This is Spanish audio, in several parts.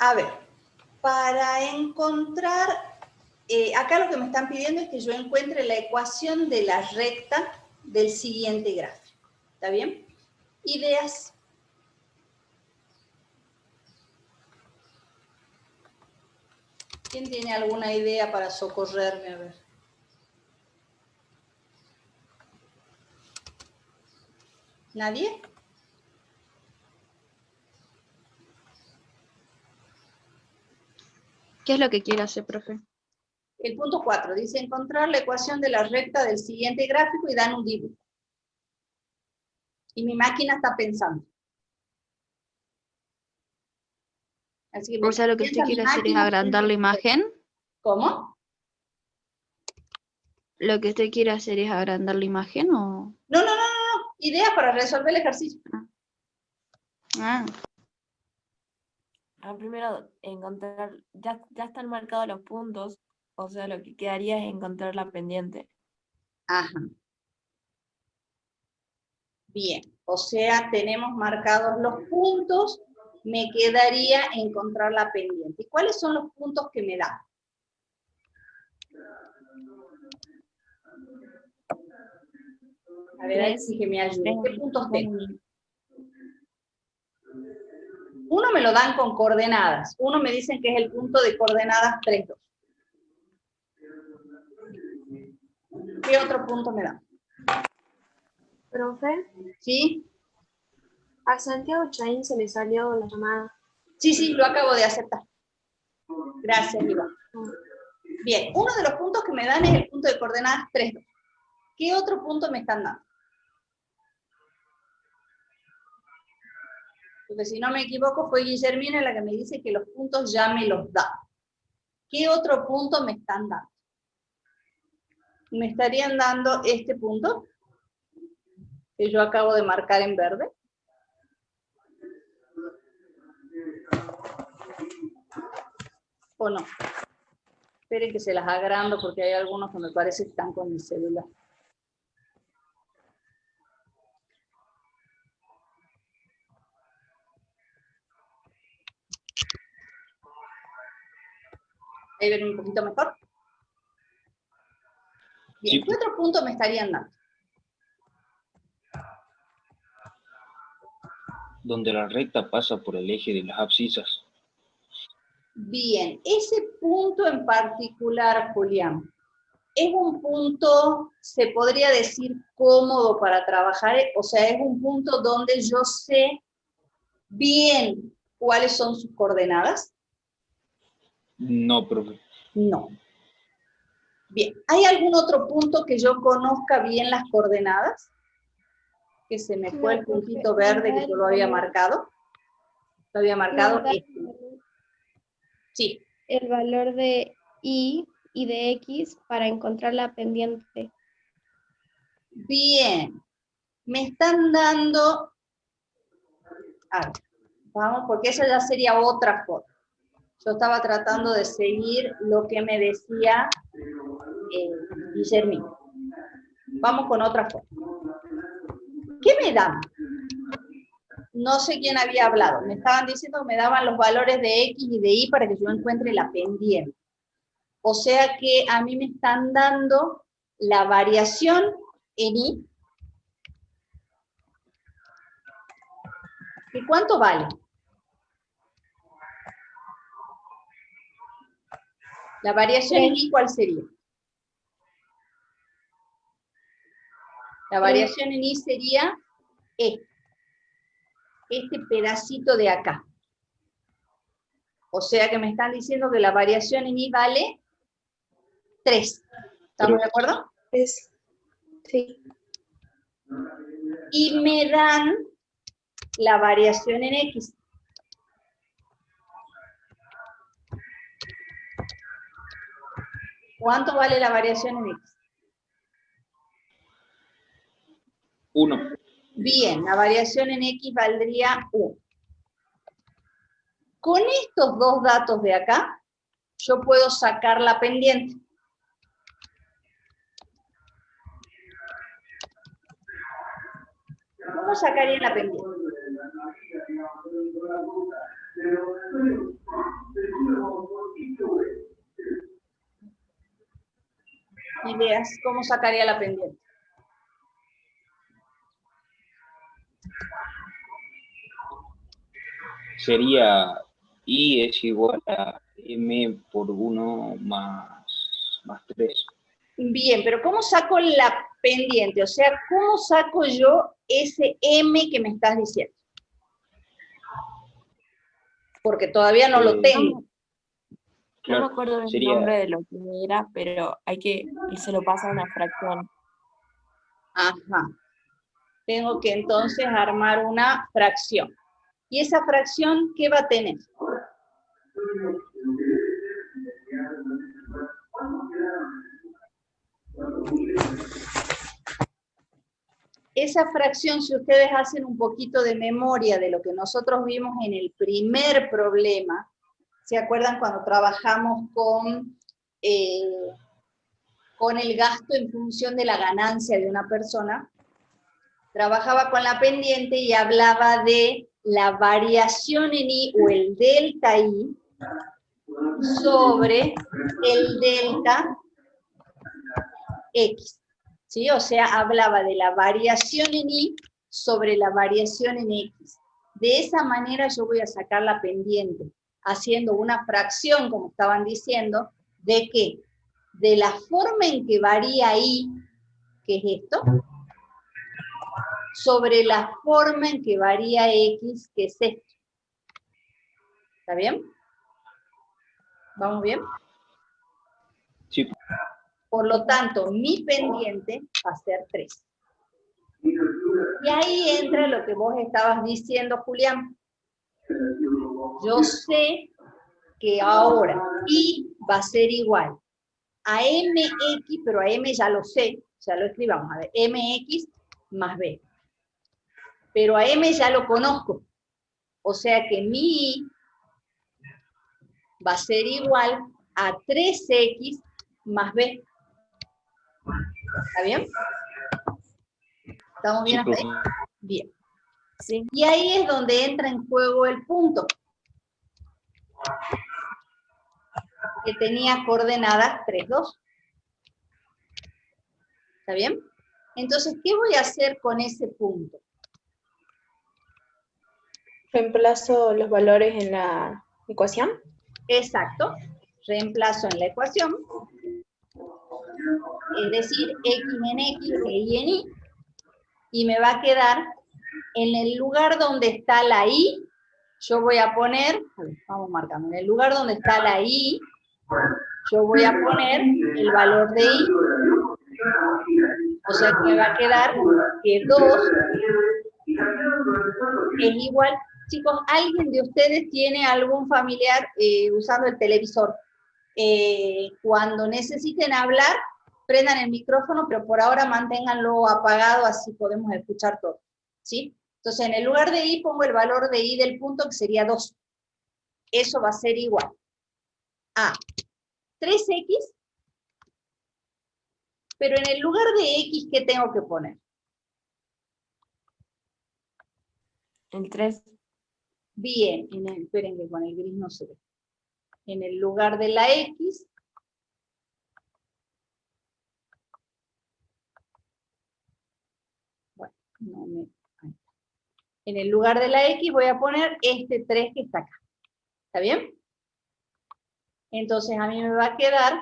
A ver, para encontrar, acá lo que me están pidiendo es que yo encuentre la ecuación de la recta del siguiente gráfico. ¿Está bien? Ideas. ¿Quién tiene alguna idea para socorrerme? A ver. ¿Nadie? ¿Qué es lo que quiere hacer, profe? El punto 4 dice encontrar la ecuación de la recta del siguiente gráfico y dan un dibujo. Y mi máquina está pensando. Así que O sea, lo que usted mientras mi quiere hacer es máquina agrandar la imagen. ¿Cómo? ¿Lo que usted quiere hacer es agrandar la imagen o...? No. Ideas para resolver el ejercicio. Ah. Primero, encontrar, ya están marcados los puntos, o sea, lo que quedaría es encontrar la pendiente. Ajá. Bien, o sea, tenemos marcados los puntos, me quedaría encontrar la pendiente. ¿Y cuáles son los puntos que me dan? A ver, ahí sí que me ayude. ¿Qué puntos tengo? Uno me lo dan con coordenadas. Uno me dicen que es el punto de coordenadas 3, 2. ¿Qué otro punto me dan? Profe, ¿Sí? a Santiago Chaín se le salió la llamada. Sí, lo acabo de aceptar. Gracias, Iván. Bien, uno de los puntos que me dan es el punto de coordenadas 3, 2. ¿Qué otro punto me están dando? Porque si no me equivoco, fue Guillermina la que me dice que los puntos ya me los da. ¿Qué otro punto me están dando? Me estarían dando este punto, que yo acabo de marcar en verde. ¿O no? Esperen que se las agrando porque hay algunos que me parece que están con mi celular. Ahí ven un poquito mejor. Bien, Sí. ¿qué otro punto me estarían dando? Donde la recta pasa por el eje de las abscisas. Bien, ese punto en particular, Julián, ¿es un punto, se podría decir, cómodo para trabajar? O sea, ¿es un punto donde yo sé bien cuáles son sus coordenadas? No, profe. No. Bien, ¿hay algún otro punto que yo conozca bien las coordenadas? Que se me fue el puntito verde que yo lo había marcado. Lo había marcado este. Sí. El valor de y de x para encontrar la pendiente. Bien. Me están dando... A ver, vamos, porque esa ya sería otra forma. Yo estaba tratando de seguir lo que me decía Guillermina. Vamos con otra forma. ¿Qué me dan? No sé quién había hablado. Me estaban diciendo que me daban los valores de X y de Y para que yo encuentre la pendiente. O sea que a mí me están dando la variación en Y. ¿Y cuánto vale? La variación en Y, ¿cuál sería? La variación en Y sería este pedacito de acá. O sea que me están diciendo que la variación en Y vale 3. ¿Estamos de acuerdo? Sí. Y me dan la variación en X. ¿Cuánto vale la variación en X? 1. Bien, la variación en X valdría 1. Con estos dos datos de acá, yo puedo sacar la pendiente. ¿Cómo sacaría la pendiente? ideas, ¿cómo sacaría la pendiente? Sería I es igual a M por 1 más 3. Bien, pero ¿cómo saco la pendiente? O sea, ¿cómo saco yo ese M que me estás diciendo? Porque todavía no lo tengo. No Claro, me acuerdo del sería, nombre de lo que era, pero se lo pasa a una fracción. Ajá. Tengo que entonces armar una fracción. ¿Y esa fracción qué va a tener? Esa fracción, si ustedes hacen un poquito de memoria de lo que nosotros vimos en el primer problema, ¿se acuerdan cuando trabajamos con el gasto en función de la ganancia de una persona? Trabajaba con la pendiente y hablaba de la variación en I o el delta I sobre el delta X. ¿Sí? O sea, hablaba de la variación en Y sobre la variación en X. De esa manera yo voy a sacar la pendiente, haciendo una fracción, como estaban diciendo, ¿de qué? De la forma en que varía Y, que es esto, sobre la forma en que varía X, que es esto. ¿Está bien? ¿Vamos bien? sí, Por lo tanto, mi pendiente va a ser 3. Y ahí entra lo que vos estabas diciendo, Julián. Yo sé que ahora I va a ser igual a MX, pero a M ya lo sé, ya lo escribamos, a ver, MX más B. Pero a M ya lo conozco, o sea que mi I va a ser igual a 3X más B. ¿Está bien? ¿Estamos bien hasta ahí? Bien. Sí. Y ahí es donde entra en juego el punto, que tenía coordenadas 3, 2. ¿Está bien? Entonces, ¿qué voy a hacer con ese punto? Reemplazo los valores en la ecuación. Exacto. Reemplazo en la ecuación, es decir, X en X e Y en Y, y me va a quedar en el lugar donde está la Y, yo voy a poner, vamos marcando, en el lugar donde está la Y, yo voy a poner el valor de Y. O sea que me va a quedar que 2 es igual. Chicos, ¿alguien de ustedes tiene algún familiar usando el televisor? Cuando necesiten hablar, prendan el micrófono, pero por ahora manténganlo apagado, así podemos escuchar todo. ¿Sí? Entonces, en el lugar de I pongo el valor de I del punto, que sería 2. Eso va a ser igual a 3X, pero en el lugar de X, ¿qué tengo que poner? El 3. Bien, esperen que con el gris no se ve. En el lugar de la X, bueno, no me... ahí. En el lugar de la X voy a poner este 3 que está acá. ¿Está bien? Entonces a mí me va a quedar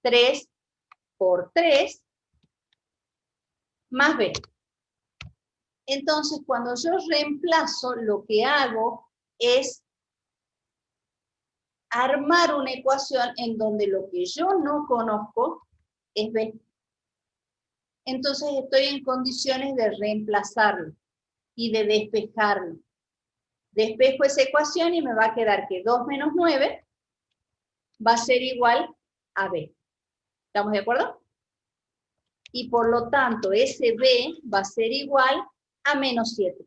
3 por 3 más B. Entonces, cuando yo reemplazo, lo que hago es armar una ecuación en donde lo que yo no conozco es B. Entonces estoy en condiciones de reemplazarlo y de despejarlo. Despejo esa ecuación y me va a quedar que 2 menos 9 va a ser igual a B. ¿Estamos de acuerdo? Y por lo tanto, ese B va a ser igual a menos 7.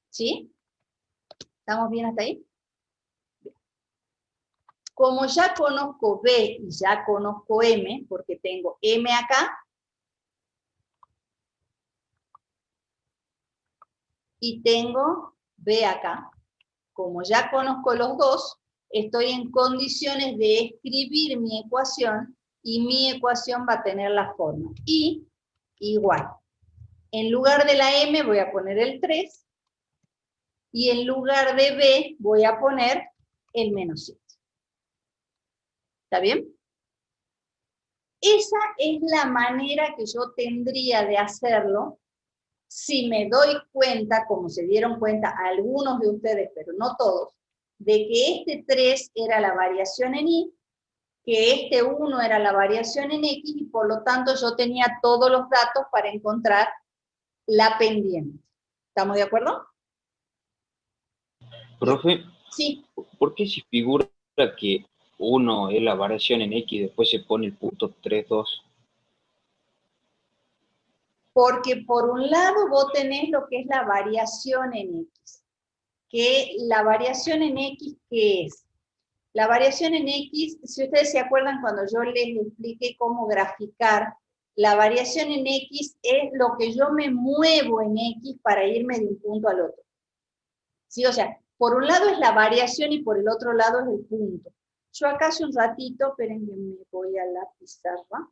¿Sí? ¿Estamos bien hasta ahí? Bien. Como ya conozco B y ya conozco M, porque tengo M acá, y tengo B acá, como ya conozco los dos, estoy en condiciones de escribir mi ecuación, y mi ecuación va a tener la forma y igual. En lugar de la m voy a poner el 3, y en lugar de b voy a poner el menos 7. ¿Está bien? Esa es la manera que yo tendría de hacerlo si me doy cuenta, como se dieron cuenta algunos de ustedes, pero no todos, de que este 3 era la variación en y, que este 1 era la variación en x, y por lo tanto yo tenía todos los datos para encontrar la pendiente. ¿Estamos de acuerdo? Profe, Sí. ¿por qué si figura que 1 es la variación en x y después se pone el punto 3, 2? Porque por un lado vos tenés lo que es la variación en x. Que la variación en x, ¿qué es? La variación en x, si ustedes se acuerdan cuando yo les expliqué cómo graficar, la variación en x es lo que yo me muevo en x para irme de un punto al otro. ¿Sí? O sea, por un lado es la variación y por el otro lado es el punto. Yo acá hace un ratito, esperen que me voy a la pizarra.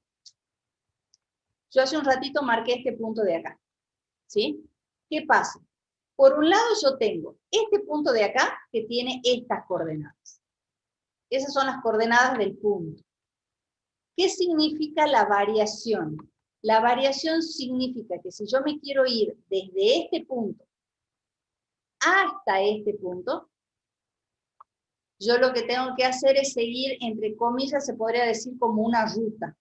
Yo hace un ratito marqué este punto de acá. ¿Sí? ¿Qué pasa? Por un lado yo tengo este punto de acá que tiene estas coordenadas. Esas son las coordenadas del punto. ¿Qué significa la variación? La variación significa que si yo me quiero ir desde este punto hasta este punto, yo lo que tengo que hacer es seguir, entre comillas, se podría decir como una ruta.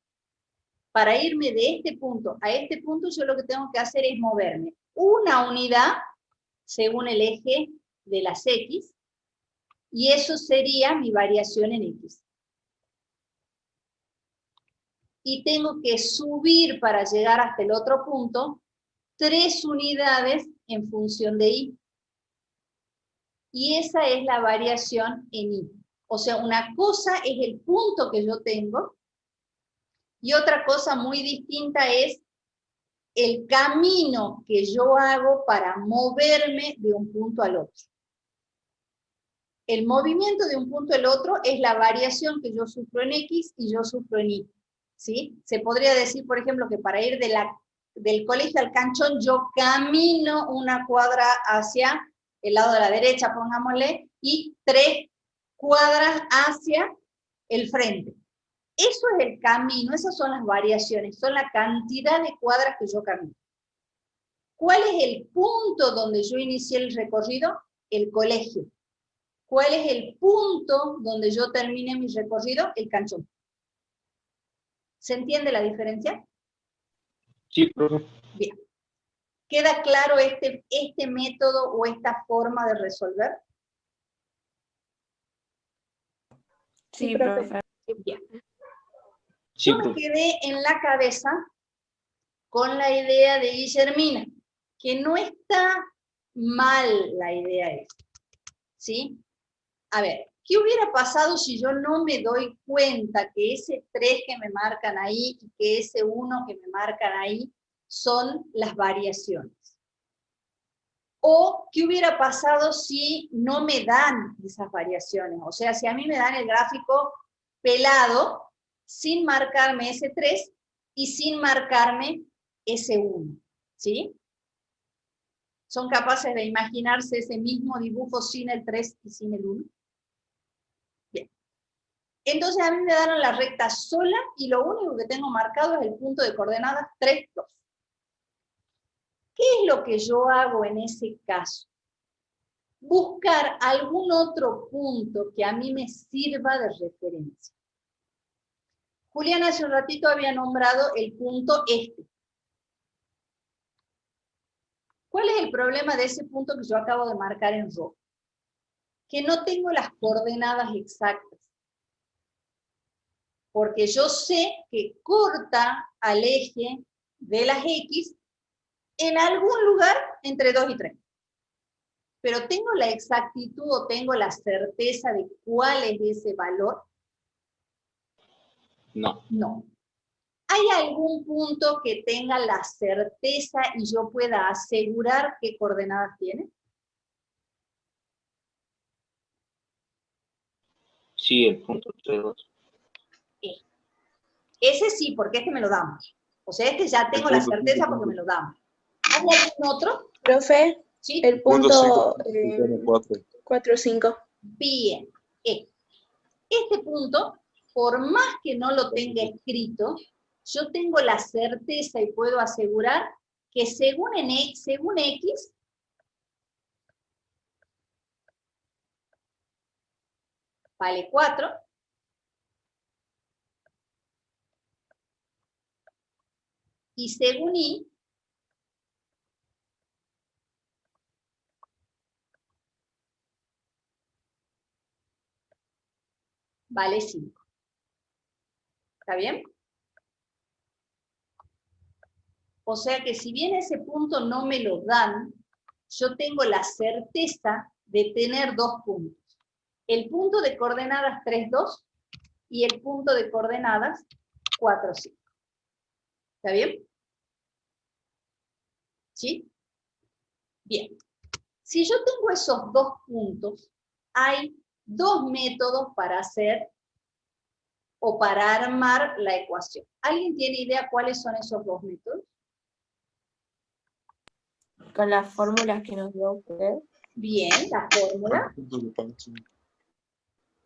Para irme de este punto a este punto, yo lo que tengo que hacer es moverme una unidad según el eje de las X, y eso sería mi variación en X. Y tengo que subir para llegar hasta el otro punto 3 unidades en función de Y. Y esa es la variación en Y. O sea, una cosa es el punto que yo tengo, y otra cosa muy distinta es el camino que yo hago para moverme de un punto al otro. El movimiento de un punto al otro es la variación que yo sufro en X y yo sufro en Y. ¿Sí? Se podría decir, por ejemplo, que para ir del colegio al canchón, yo camino una cuadra hacia el lado de la derecha, pongámosle, y 3 cuadras hacia el frente. Eso es el camino, esas son las variaciones, son la cantidad de cuadras que yo camino. ¿Cuál es el punto donde yo inicié el recorrido? El colegio. ¿Cuál es el punto donde yo terminé mi recorrido? El canchón. ¿Se entiende la diferencia? Sí, profe. Bien. ¿Queda claro este método o esta forma de resolver? Sí, profe. Bien. Sí, Yo me profe. quedé en la cabeza con la idea de Guillermina, que no está mal la idea esta, ¿sí? A ver, ¿qué hubiera pasado si yo no me doy cuenta que ese 3 que me marcan ahí y que ese 1 que me marcan ahí son las variaciones? ¿O qué hubiera pasado si no me dan esas variaciones? O sea, si a mí me dan el gráfico pelado, sin marcarme ese 3 y sin marcarme ese 1, ¿sí? ¿Son capaces de imaginarse ese mismo dibujo sin el 3 y sin el 1? Bien. Entonces a mí me dan la recta sola y lo único que tengo marcado es el punto de coordenadas 3, 2. ¿Qué es lo que yo hago en ese caso? Buscar algún otro punto que a mí me sirva de referencia. Julián hace un ratito había nombrado el punto este. ¿Cuál es el problema de ese punto que yo acabo de marcar en rojo? Que no tengo las coordenadas exactas. Porque yo sé que corta al eje de las X en algún lugar entre 2 y 3. Pero ¿tengo la exactitud o tengo la certeza de cuál es ese valor? No. No. ¿Hay algún punto que tenga la certeza y yo pueda asegurar qué coordenadas tiene? Sí, el punto 3,2. Ese sí, porque este me lo damos. O sea, este ya tengo la certeza porque me lo damos. ¿Hay algún otro? Profe, ¿Sí? el punto 4, 5. Bien. Este punto, por más que no lo tenga escrito, yo tengo la certeza y puedo asegurar que según X, vale 4, y según Y, vale 5. ¿Está bien? O sea que si bien ese punto no me lo dan, yo tengo la certeza de tener dos puntos. El punto de coordenadas 3, 2 y el punto de coordenadas 4, 5. ¿Está bien? ¿Sí? Bien. Si yo tengo esos dos puntos, hay dos métodos para hacer o para armar la ecuación. ¿Alguien tiene idea cuáles son esos dos métodos? Con las fórmulas que nos dio usted. Bien, la fórmula.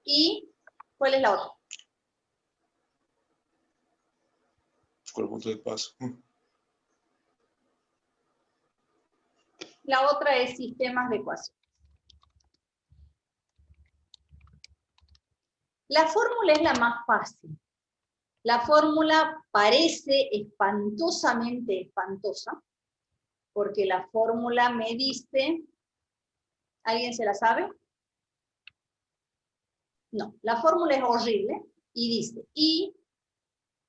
¿Y cuál es la otra? Con el punto de paso. La otra es sistemas de ecuación. La fórmula es la más fácil. La fórmula parece espantosamente espantosa, porque la fórmula me dice, ¿alguien se la sabe? No, la fórmula es horrible y dice I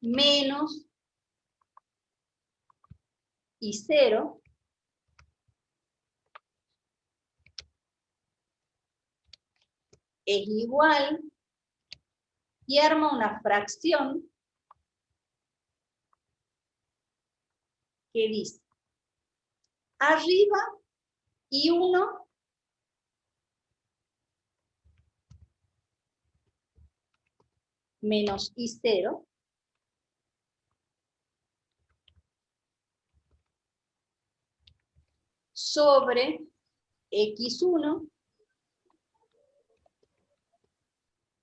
menos I0 es igual, y arma una fracción que dice, arriba I1 menos I0 sobre X1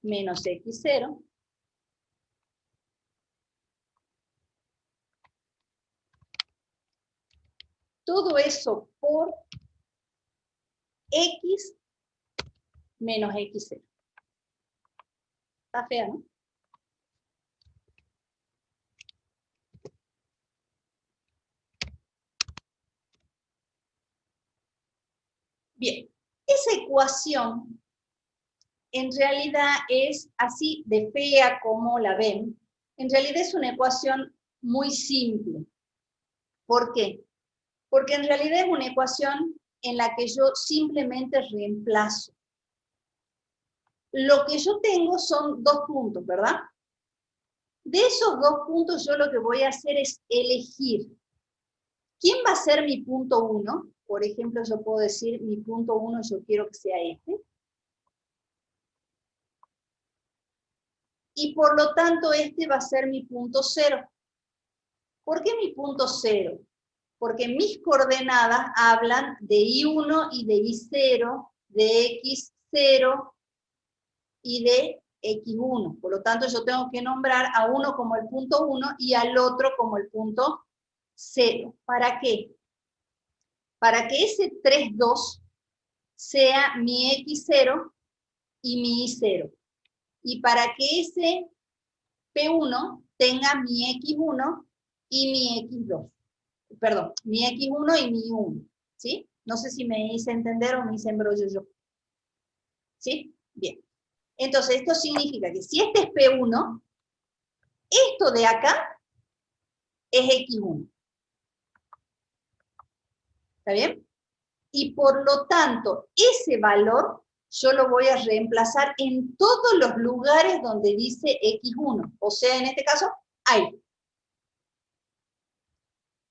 menos X0 todo eso por X menos X0. Está fea, ¿no? Bien, esa ecuación en realidad es así de fea como la ven. En realidad es una ecuación muy simple. ¿Por qué? Porque en realidad es una ecuación en la que yo simplemente reemplazo. Lo que yo tengo son dos puntos, ¿verdad? De esos dos puntos yo lo que voy a hacer es elegir. ¿Quién va a ser mi punto 1? Por ejemplo, yo puedo decir mi punto 1 yo quiero que sea este. Y por lo tanto este va a ser mi punto 0. ¿Por qué mi punto 0? Porque mis coordenadas hablan de I1 y de I0, de X0 y de X1. Por lo tanto, yo tengo que nombrar a uno como el punto 1 y al otro como el punto 0. ¿Para qué? Para que ese 3, 2 sea mi X0 y mi I0. Y para que ese P1 tenga mi X1 y mi X2. Perdón, mi X1 y mi Y1. ¿Sí? No sé si me hice entender o me hice embrollo yo. ¿Sí? Bien. Entonces, esto significa que si este es P1, esto de acá es X1. ¿Está bien? Y por lo tanto, ese valor yo lo voy a reemplazar en todos los lugares donde dice X1. O sea, en este caso, ahí.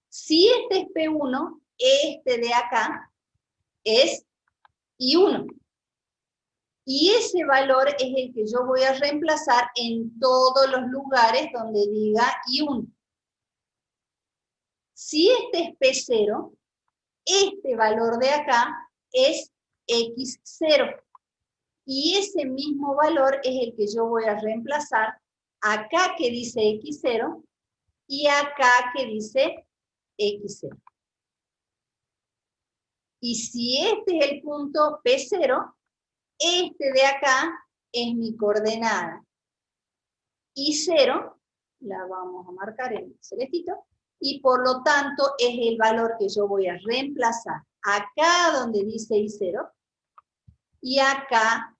Si este es P1, este de acá es I1. Y ese valor es el que yo voy a reemplazar en todos los lugares donde diga I1. Si este es P0, este valor de acá es X0. Y ese mismo valor es el que yo voy a reemplazar acá que dice X0 y acá que dice X0. Y si este es el punto P0, este de acá es mi coordenada. Y 0, la vamos a marcar en celestito, y por lo tanto es el valor que yo voy a reemplazar acá donde dice I0 y acá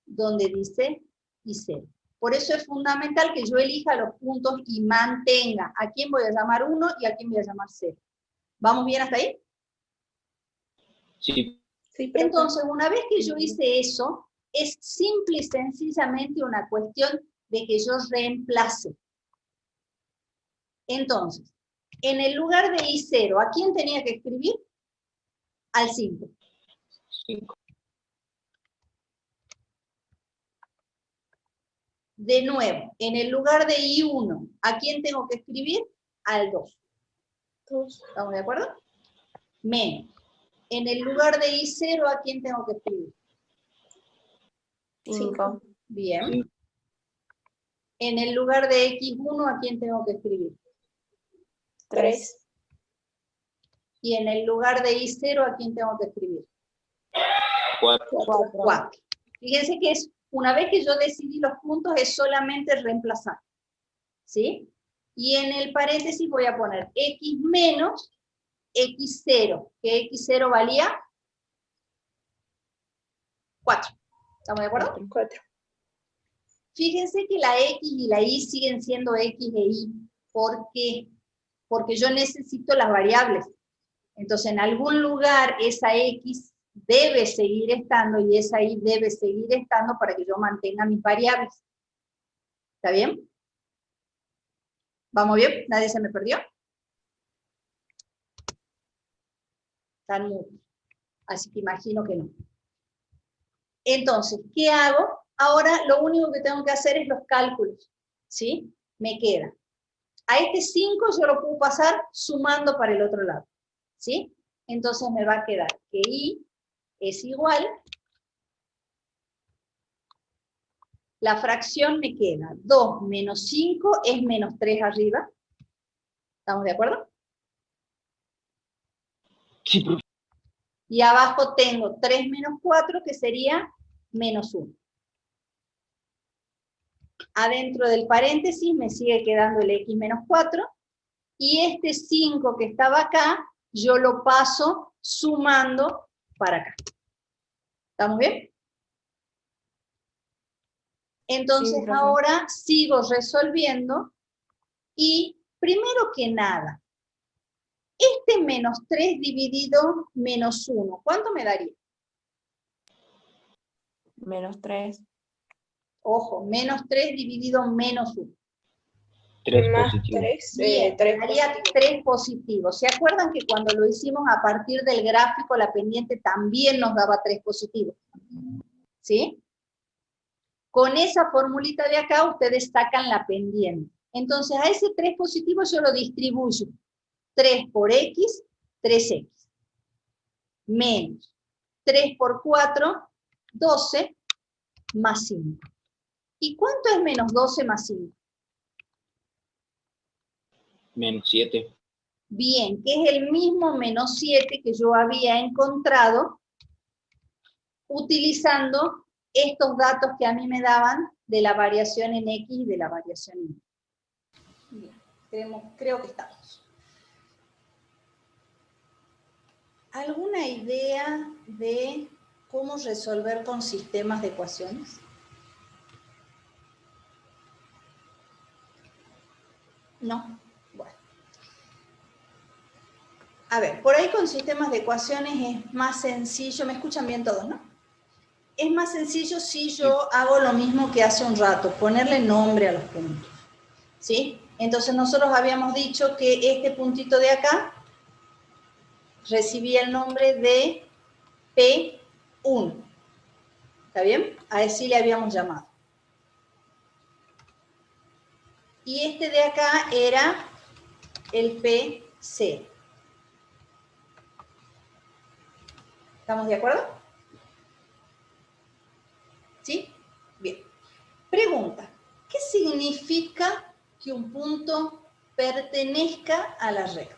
donde dice I0. Por eso es fundamental que yo elija los puntos y mantenga a quién voy a llamar 1 y a quién voy a llamar 0. ¿Vamos bien hasta ahí? Sí, Sí, profe. Entonces, una vez que yo hice eso, es simple y sencillamente una cuestión de que yo reemplace. Entonces, en el lugar de I0, ¿a quién tenía que escribir? Al 5. 5. De nuevo, en el lugar de I1, ¿a quién tengo que escribir? Al 2. ¿Estamos de acuerdo? Menos. En el lugar de I0, ¿a quién tengo que escribir? 5. Bien. Sí. En el lugar de X1, ¿a quién tengo que escribir? 3. Y en el lugar de I0, ¿a quién tengo que escribir? 4. 4. Fíjense que es, una vez que yo decidí los puntos, es solamente reemplazar. ¿Sí? Y en el paréntesis voy a poner X menos X0, que X0 valía 4. ¿Estamos de acuerdo? 4. Fíjense que la X y la Y siguen siendo X e Y. ¿Por qué? Porque yo necesito las variables. Entonces, en algún lugar esa X debe seguir estando y esa Y debe seguir estando para que yo mantenga mis variables. ¿Está bien? ¿Vamos bien? ¿Nadie se me perdió? Están mudos. Así que imagino que no. Entonces, ¿qué hago? Ahora lo único que tengo que hacer es los cálculos. ¿Sí? Me queda. A este 5 yo lo puedo pasar sumando para el otro lado. ¿Sí? Entonces me va a quedar que Y es igual. La fracción me queda 2 menos 5 es menos 3 arriba. ¿Estamos de acuerdo? Sí, profe. Y abajo tengo 3 menos 4, que sería menos 1. Adentro del paréntesis me sigue quedando el X menos 4. Y este 5 que estaba acá, yo lo paso sumando para acá. ¿Estamos bien? Entonces Sí, profe. ahora sigo resolviendo. Y primero que nada, este menos 3 dividido menos 1, ¿cuánto me daría? Menos 3. Ojo, menos 3 dividido menos 1. 3 Más positivo. 3. Bien, 3 daría 3 positivos. ¿Se acuerdan que cuando lo hicimos a partir del gráfico, la pendiente también nos daba 3 positivos? ¿Sí? Con esa formulita de acá, ustedes sacan la pendiente. Entonces, a ese 3 positivo yo lo distribuyo. 3 por X, 3X. Menos 3 por 4, 12, más 5. ¿Y cuánto es menos 12 más 5? Menos 7. Bien, que es el mismo menos 7 que yo había encontrado utilizando estos datos que a mí me daban de la variación en X y de la variación en Y. Bien, creo que estamos. ¿Alguna idea de cómo resolver con sistemas de ecuaciones? No. Bueno. A ver, por ahí con sistemas de ecuaciones es más sencillo. ¿Me escuchan bien todos, no? Es más sencillo si yo hago lo mismo que hace un rato, ponerle nombre a los puntos. ¿Sí? Entonces nosotros habíamos dicho que este puntito de acá recibía el nombre de P1. ¿Está bien? A ese le habíamos llamado. Y este de acá era el PC. ¿Estamos de acuerdo? ¿Sí? Bien. Pregunta. ¿Qué significa que un punto pertenezca a la recta?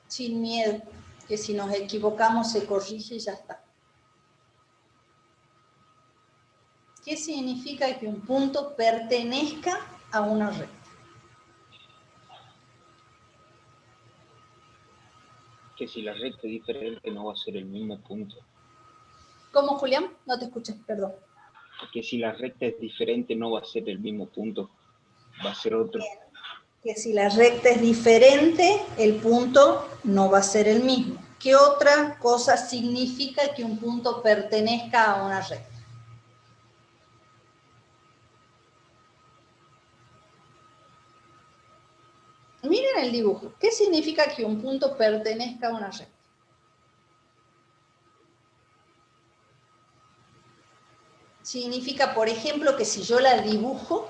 Sin miedo, que si nos equivocamos se corrige y ya está. ¿Qué significa que un punto pertenezca a una recta? Que si la recta es diferente no va a ser el mismo punto. ¿Cómo, Julián? No te escuché, perdón. Que si la recta es diferente no va a ser el mismo punto, va a ser otro. Que si la recta es diferente, el punto no va a ser el mismo. ¿Qué otra cosa significa que un punto pertenezca a una recta? Miren el dibujo. ¿Qué significa que un punto pertenezca a una recta? Significa, por ejemplo, que si yo la dibujo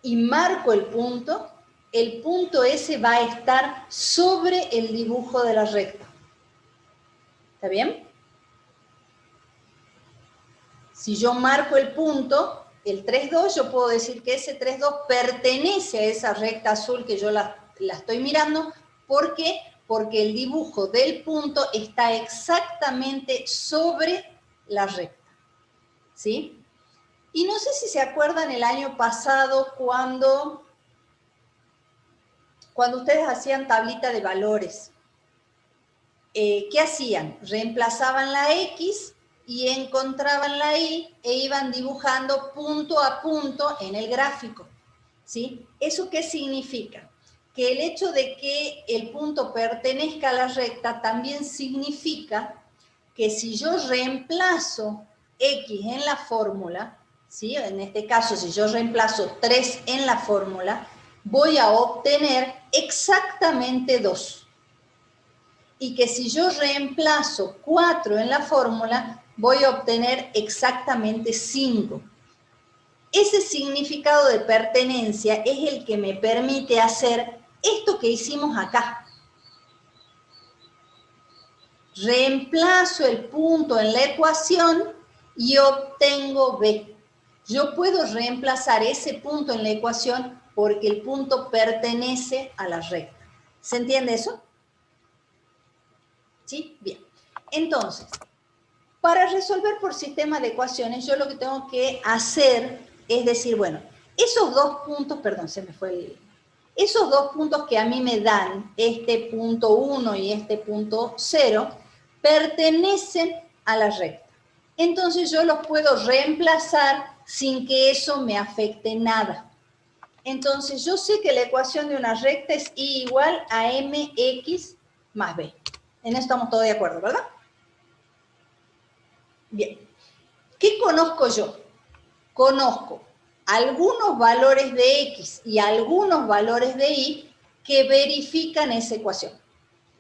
y marco el punto ese va a estar sobre el dibujo de la recta. ¿Está bien? Si yo marco el punto, el 3,2, yo puedo decir que ese 3,2 pertenece a esa recta azul que yo la estoy mirando. ¿Por qué? Porque el dibujo del punto está exactamente sobre la recta. ¿Sí? Y no sé si se acuerdan el año pasado cuando ustedes hacían tablita de valores. ¿Qué hacían? Reemplazaban la X y encontraban la Y e iban dibujando punto a punto en el gráfico. ¿Sí? ¿Eso qué significa? Que el hecho de que el punto pertenezca a la recta también significa que si yo reemplazo X en la fórmula, ¿sí? En este caso, si yo reemplazo 3 en la fórmula, voy a obtener exactamente 2. Y que si yo reemplazo 4 en la fórmula, voy a obtener exactamente 5. Ese significado de pertenencia es el que me permite hacer esto que hicimos acá. Reemplazo el punto en la ecuación y obtengo B. Yo puedo reemplazar ese punto en la ecuación porque el punto pertenece a la recta. ¿Se entiende eso? ¿Sí? Bien. Entonces, para resolver por sistema de ecuaciones, yo lo que tengo que hacer es decir, bueno, esos dos puntos, perdón, se me fue el... Esos dos puntos que a mí me dan, este punto 1 y este punto 0, pertenecen a la recta. Entonces yo los puedo reemplazar sin que eso me afecte nada. Entonces yo sé que la ecuación de una recta es y igual a mx más b. En eso estamos todos de acuerdo, ¿verdad? Bien. ¿Qué conozco yo? Conozco algunos valores de x y algunos valores de y que verifican esa ecuación.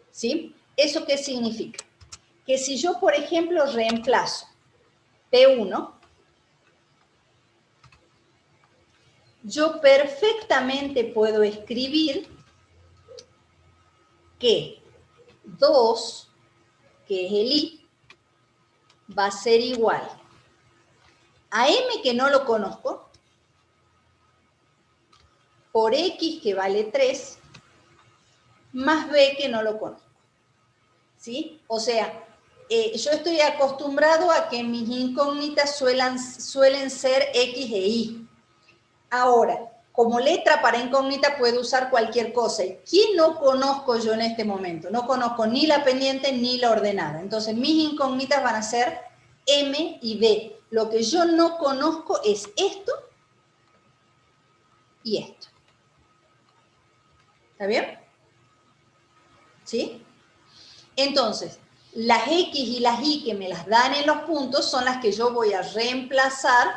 ¿Sí? ¿Eso qué significa? Que si yo, por ejemplo, reemplazo P1, yo perfectamente puedo escribir que 2, que es el i, va a ser igual a m, que no lo conozco, por x, que vale 3, más b, que no lo conozco. ¿Sí? O sea, yo estoy acostumbrado a que mis incógnitas suelen ser x e y. Ahora, como letra para incógnita puedo usar cualquier cosa. ¿Y quién no conozco yo en este momento? No conozco ni la pendiente ni la ordenada. Entonces, mis incógnitas van a ser m y b. Lo que yo no conozco es esto y esto. ¿Está bien? ¿Sí? Entonces, las X y las Y que me las dan en los puntos son las que yo voy a reemplazar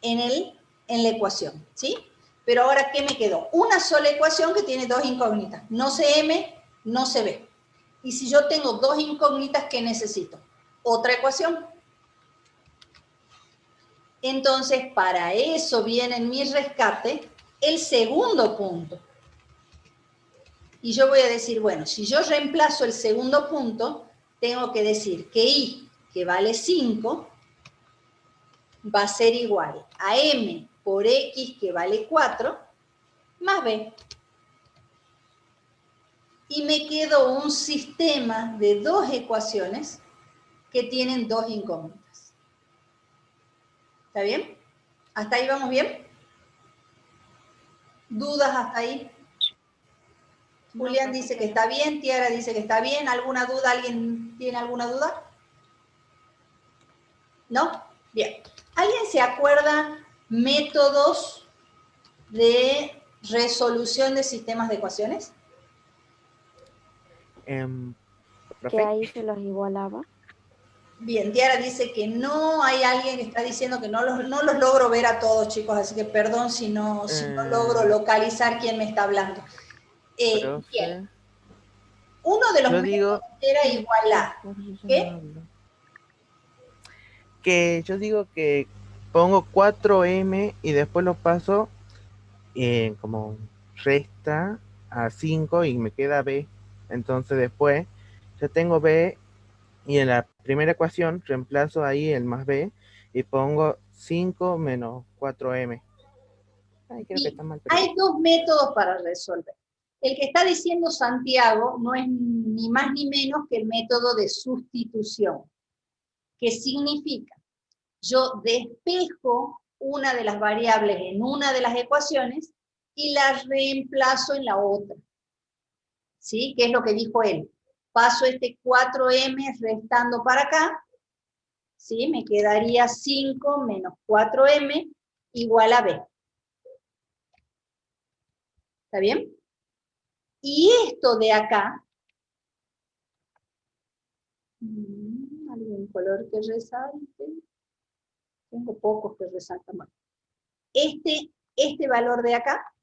en la ecuación. ¿Sí? Pero ahora, ¿qué me quedó? Una sola ecuación que tiene dos incógnitas. No sé M, no sé B. Y si yo tengo dos incógnitas, ¿qué necesito? Otra ecuación. Entonces, para eso viene en mi rescate el segundo punto. Y yo voy a decir, bueno, si yo reemplazo el segundo punto, tengo que decir que I, que vale 5, va a ser igual a M por X, que vale 4, más B. Y me quedó un sistema de dos ecuaciones que tienen dos incógnitas. ¿Está bien? ¿Hasta ahí vamos bien? ¿Dudas hasta ahí? No, Julián dice que está bien, Tiara dice que está bien. ¿Alguna duda? ¿Alguien tiene alguna duda? ¿No? Bien. ¿Alguien se acuerda métodos de resolución de sistemas de ecuaciones? Que Profe, ahí se los igualaba. Bien, Tiara dice que no. Hay alguien que está diciendo que no los logro ver a todos, chicos, así que perdón si no logro localizar quién me está hablando. Bien. profe, Uno de los yo métodos digo era igualar. ¿Qué? que yo digo que pongo 4m y después lo paso como resta a 5 y me queda b. Entonces después yo tengo b y en la primera ecuación reemplazo ahí el más b y pongo 5 menos 4m. Ay, creo que está mal. Pero... Hay dos métodos para resolver. El que está diciendo Santiago no es ni más ni menos que el método de sustitución. ¿Qué significa? Yo despejo una de las variables en una de las ecuaciones y la reemplazo en la otra. ¿Sí? ¿Qué es lo que dijo él? Paso este 4m restando para acá, ¿sí? Me quedaría 5 menos 4m igual a b. ¿Está bien? Y esto de acá, ¿algún color que resalte? Tengo pocos que resaltan más. Este valor de acá,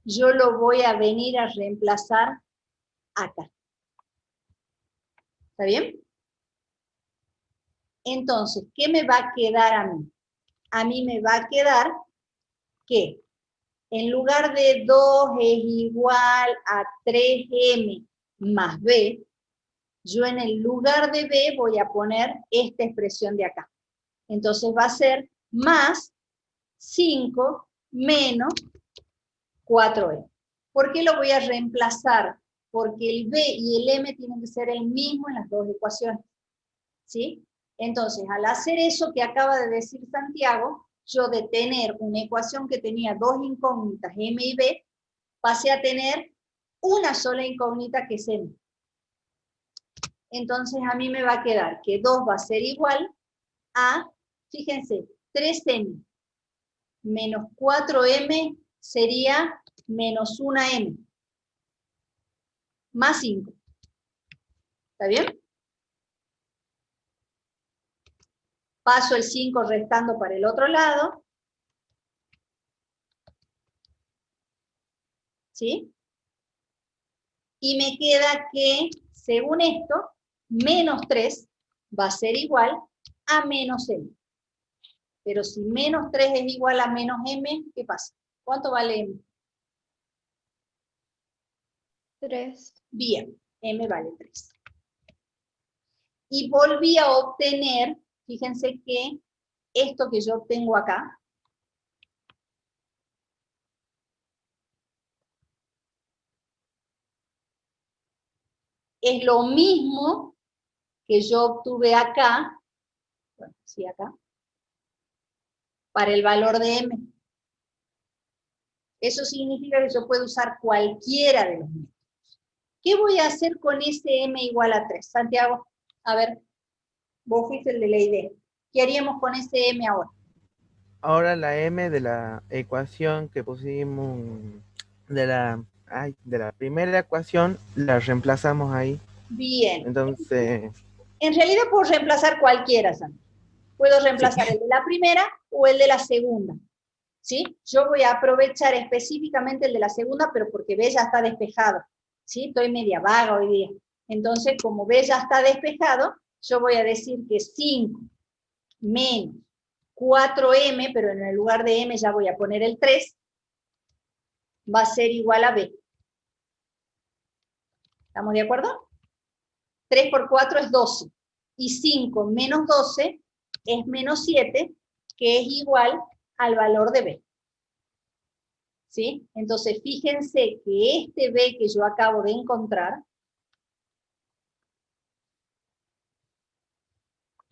yo lo voy a venir a reemplazar acá. ¿Está bien? Entonces, ¿qué me va a quedar a mí? A mí me va a quedar que en lugar de 2 es igual a 3m más b, yo en el lugar de b voy a poner esta expresión de acá. Entonces va a ser más 5 menos 4m. ¿Por qué lo voy a reemplazar? Porque el b y el m tienen que ser el mismo en las dos ecuaciones. ¿Sí? Entonces, al hacer eso que acaba de decir Santiago, yo de tener una ecuación que tenía dos incógnitas, m y b, pasé a tener una sola incógnita que es m. Entonces a mí me va a quedar que 2 va a ser igual a, fíjense, 3m menos 4m sería menos 1m, más 5. ¿Está bien? Paso el 5 restando para el otro lado. ¿Sí? Y me queda que, según esto, menos 3 va a ser igual a menos m. Pero si menos 3 es igual a menos m, ¿qué pasa? ¿Cuánto vale m? 3. Bien, m vale 3. Y volví a obtener, fíjense que esto que yo obtengo acá, es lo mismo que yo obtuve acá, bueno, sí, acá, para el valor de m. Eso significa que yo puedo usar cualquiera de los métodos. ¿Qué voy a hacer con ese m igual a 3? Santiago, a ver, vos fuiste el de la idea. ¿Qué haríamos con ese m ahora? Ahora la m de la ecuación que pusimos de la primera ecuación la reemplazamos ahí. Bien. Entonces, En realidad puedo reemplazar cualquiera, Santiago. Puedo reemplazar el de la primera o el de la segunda, ¿sí? Yo voy a aprovechar específicamente el de la segunda, pero porque B ya está despejado, ¿sí? Estoy media vaga hoy día. Entonces, como B ya está despejado, yo voy a decir que 5 menos 4M, pero en el lugar de M ya voy a poner el 3, va a ser igual a B. ¿Estamos de acuerdo? 3 por 4 es 12. Y 5 menos 12 es menos 7, que es igual al valor de B. ¿Sí? Entonces, fíjense que este B que yo acabo de encontrar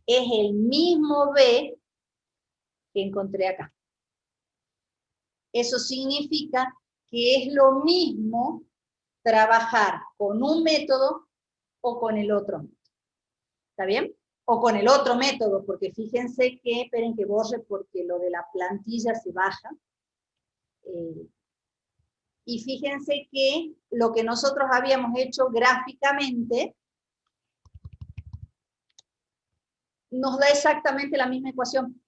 es el mismo B que encontré acá. Eso significa que es lo mismo trabajar con un método o con el otro método. ¿Está bien? O con el otro método, porque fíjense que, esperen que borre porque lo de la plantilla se baja. Y fíjense que lo que nosotros habíamos hecho gráficamente nos da exactamente la misma ecuación.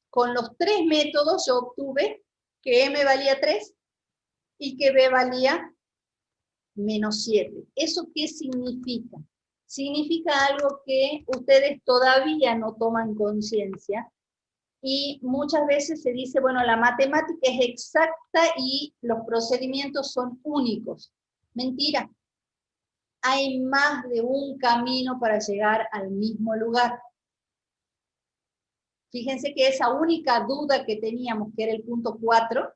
Con los 3 métodos yo obtuve que M valía 3 y que B valía menos 7. ¿Eso qué significa? Significa algo que ustedes todavía no toman conciencia, y muchas veces se dice, bueno, la matemática es exacta y los procedimientos son únicos. Mentira. Hay más de un camino para llegar al mismo lugar. Fíjense que esa única duda que teníamos, que era el punto 4,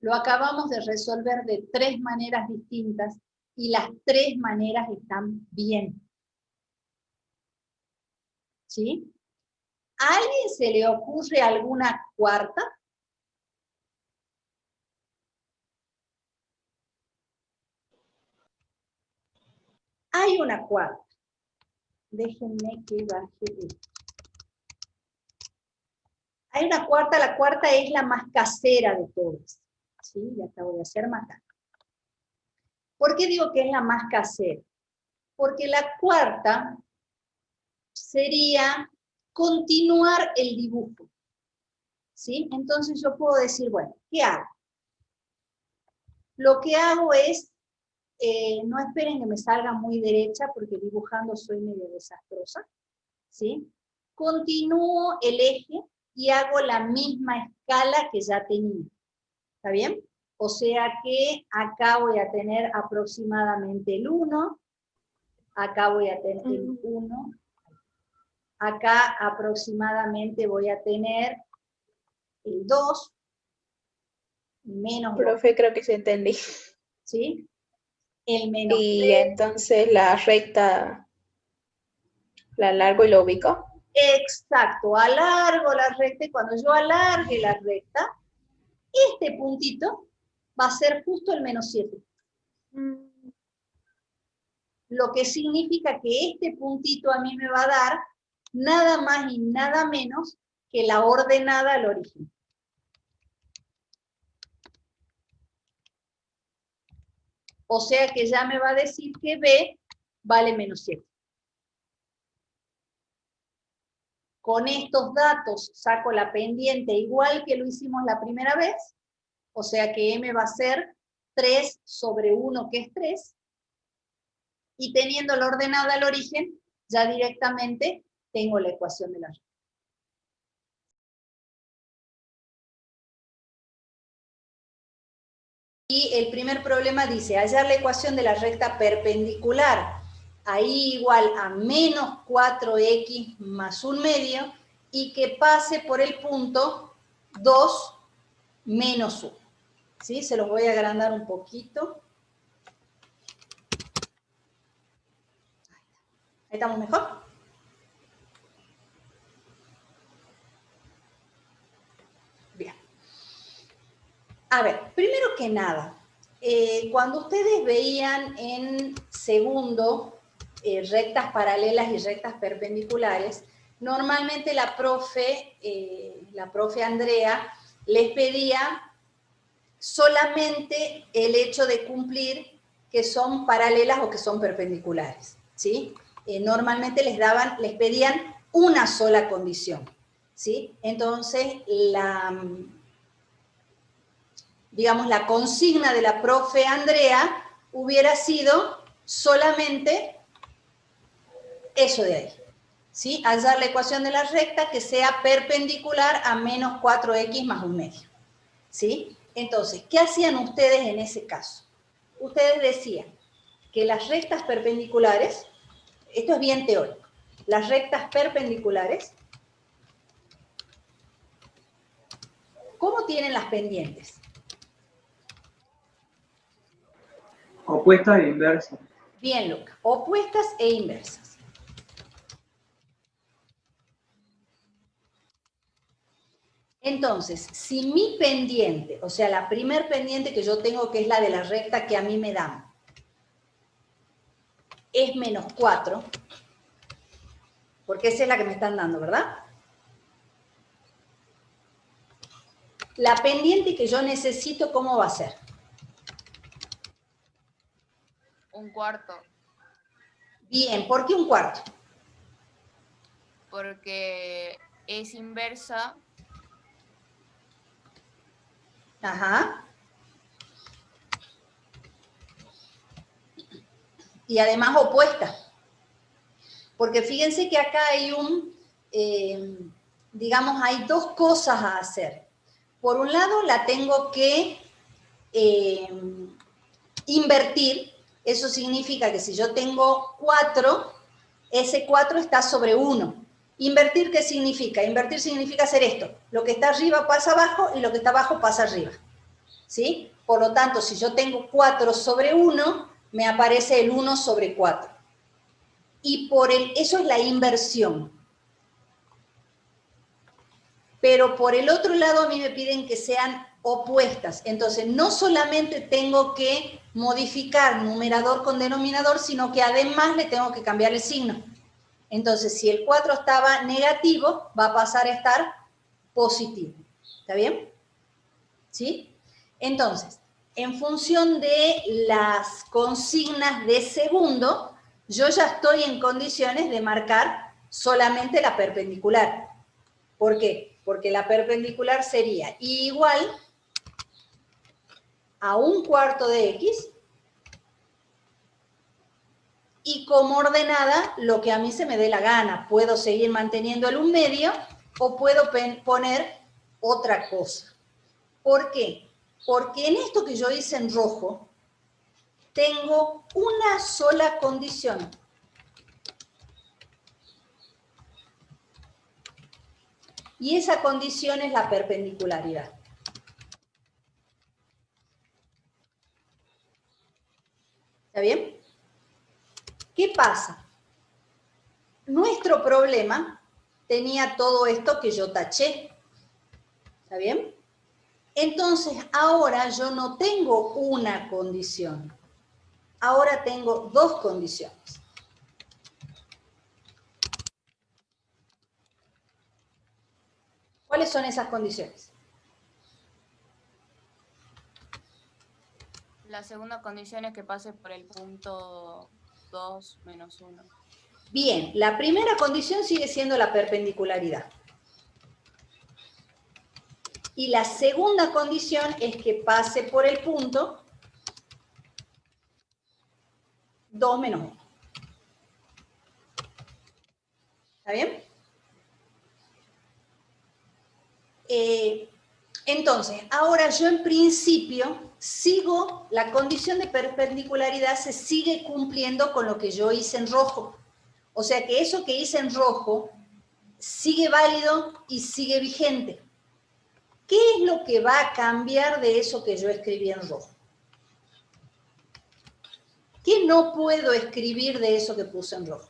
lo acabamos de resolver de 3 maneras distintas, y las 3 maneras están bien. ¿Sí? ¿A alguien se le ocurre alguna cuarta? Hay una cuarta. Déjenme que baje esto. Hay una cuarta, la cuarta es la más casera de todas. ¿Sí? Ya acabo de hacer más acá. ¿Por qué digo que es la más casera? Porque la cuarta sería continuar el dibujo. ¿Sí? Entonces yo puedo decir, bueno, ¿qué hago? Lo que hago es, no esperen que me salga muy derecha, porque dibujando soy medio desastrosa. ¿Sí? Continúo el eje y hago la misma escala que ya tenía. ¿Está bien? O sea que acá voy a tener aproximadamente el 1, acá voy a tener el 1, acá aproximadamente voy a tener el 2, menos 2. Profe, creo que se entendí. ¿Sí? El menos Y 3. entonces la recta la alargo y lo ubico. Exacto, alargo la recta, y cuando yo alargue la recta, este puntito va a ser justo el menos 7. Lo que significa que este puntito a mí me va a dar nada más y nada menos que la ordenada al origen. O sea que ya me va a decir que B vale menos 7. Con estos datos saco la pendiente igual que lo hicimos la primera vez, o sea que M va a ser 3 sobre 1, que es 3, y teniendo la ordenada al origen, ya directamente tengo la ecuación de la recta. Y el primer problema dice, hallar la ecuación de la recta perpendicular, ahí igual a menos 4x más 1/2, y que pase por el punto 2 menos 1. ¿Sí? Se los voy a agrandar un poquito. ¿Ahí estamos mejor? Bien. A ver, primero que nada, cuando ustedes veían en segundo rectas paralelas y rectas perpendiculares, normalmente la profe Andrea les pedía solamente el hecho de cumplir que son paralelas o que son perpendiculares, ¿sí? Normalmente les pedían una sola condición, ¿sí? Entonces, digamos, la consigna de la profe Andrea hubiera sido solamente eso de ahí, ¿sí? Hallar la ecuación de la recta que sea perpendicular a menos 4x más 1/2, ¿sí? Entonces, ¿qué hacían ustedes en ese caso? Ustedes decían que las rectas perpendiculares, esto es bien teórico, las rectas perpendiculares, ¿cómo tienen las pendientes? Opuestas e inversas. Bien, Luca, opuestas e inversas. Entonces, si mi pendiente, o sea, la primer pendiente que yo tengo, que es la de la recta que a mí me dan, es menos 4, porque esa es la que me están dando, ¿verdad? La pendiente que yo necesito, ¿cómo va a ser? 1/4, Bien, ¿por qué 1/4? porque es inversa. Ajá. Y además opuesta. Porque fíjense que acá hay digamos, hay dos cosas a hacer. Por un lado, la tengo que invertir. Eso significa que si yo tengo 4, ese 4 está sobre 1. ¿Invertir qué significa? Invertir significa hacer esto. Lo que está arriba pasa abajo y lo que está abajo pasa arriba, ¿sí? Por lo tanto, si yo tengo 4 sobre 1, me aparece el 1 sobre 4. Y eso es la inversión. Pero por el otro lado a mí me piden que sean opuestas. Entonces, no solamente tengo que modificar numerador con denominador, sino que además le tengo que cambiar el signo. Entonces, si el 4 estaba negativo, va a pasar a estar positivo. ¿Está bien? ¿Sí? Entonces, en función de las consignas de segundo, yo ya estoy en condiciones de marcar solamente la perpendicular. ¿Por qué? Porque la perpendicular sería igual a 1/4 de x y como ordenada lo que a mí se me dé la gana. Puedo seguir manteniendo el 1/2 o puedo poner otra cosa. ¿Por qué? Porque en esto que yo hice en rojo, tengo una sola condición. Y esa condición es la perpendicularidad. ¿Está bien? ¿Qué pasa? Nuestro problema tenía todo esto que yo taché. ¿Está bien? Entonces, ahora yo no tengo una condición. Ahora tengo dos condiciones. ¿Cuáles son esas condiciones? La segunda condición es que pase por el punto 2 menos 1. Bien, la primera condición sigue siendo la perpendicularidad. Y la segunda condición es que pase por el punto 2 menos 1. ¿Está bien? Entonces, ahora yo en principio sigo, la condición de perpendicularidad se sigue cumpliendo con lo que yo hice en rojo. O sea que eso que hice en rojo sigue válido y sigue vigente. ¿Qué es lo que va a cambiar de eso que yo escribí en rojo? ¿Qué no puedo escribir de eso que puse en rojo?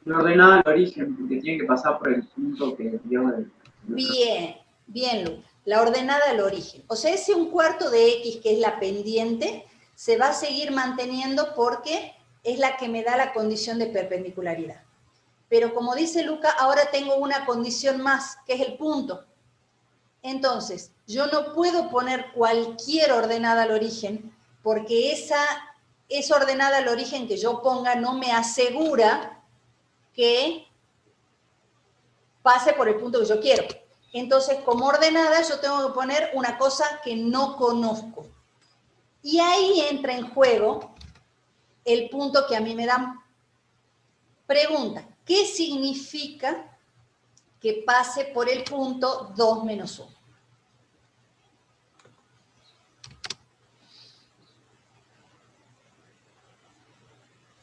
La ordenada al origen, porque tiene que pasar por el punto que digamos. Bien, bien, Lu. La ordenada al origen. O sea, ese 1/4 de x, que es la pendiente, se va a seguir manteniendo porque es la que me da la condición de perpendicularidad. Pero como dice Luca, ahora tengo una condición más, que es el punto. Entonces, yo no puedo poner cualquier ordenada al origen, porque esa ordenada al origen que yo ponga no me asegura que pase por el punto que yo quiero. Entonces, como ordenada, yo tengo que poner una cosa que no conozco. Y ahí entra en juego el punto que a mí me dan. Pregunta, ¿qué significa que pase por el punto 2 menos 1?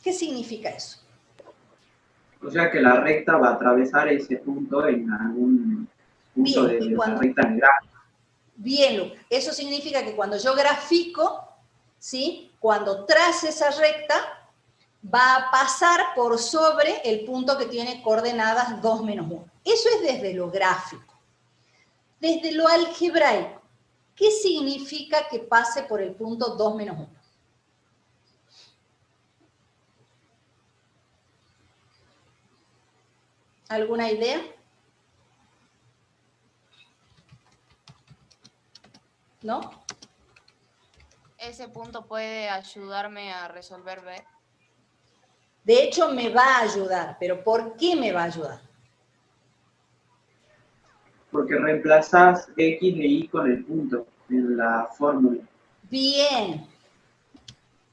¿Qué significa eso? O sea que la recta va a atravesar ese punto en algún punto Bien, de la recta en el gráfico. Bien, Lu, eso significa que cuando yo grafico, ¿sí? Cuando trace esa recta, va a pasar por sobre el punto que tiene coordenadas 2 menos 1. Eso es desde lo gráfico. Desde lo algebraico, ¿qué significa que pase por el punto 2 menos 1? ¿Alguna idea? ¿No? Ese punto puede ayudarme a resolver B. De hecho, me va a ayudar, pero ¿por qué me va a ayudar? Porque reemplazas X e Y con el punto en la fórmula. Bien.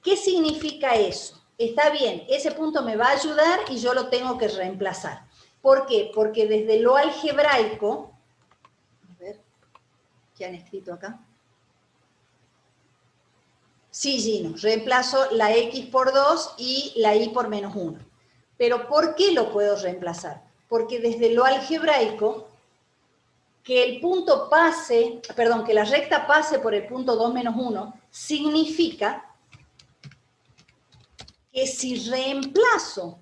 ¿Qué significa eso? Está bien, ese punto me va a ayudar y yo lo tengo que reemplazar. ¿Por qué? Porque desde lo algebraico, a ver, ¿qué han escrito acá? Sí, Gino, reemplazo la X por 2 y la Y por menos 1. Pero ¿por qué lo puedo reemplazar? Porque desde lo algebraico, que el punto pase, perdón, que la recta pase por el punto 2 menos 1, significa que si reemplazo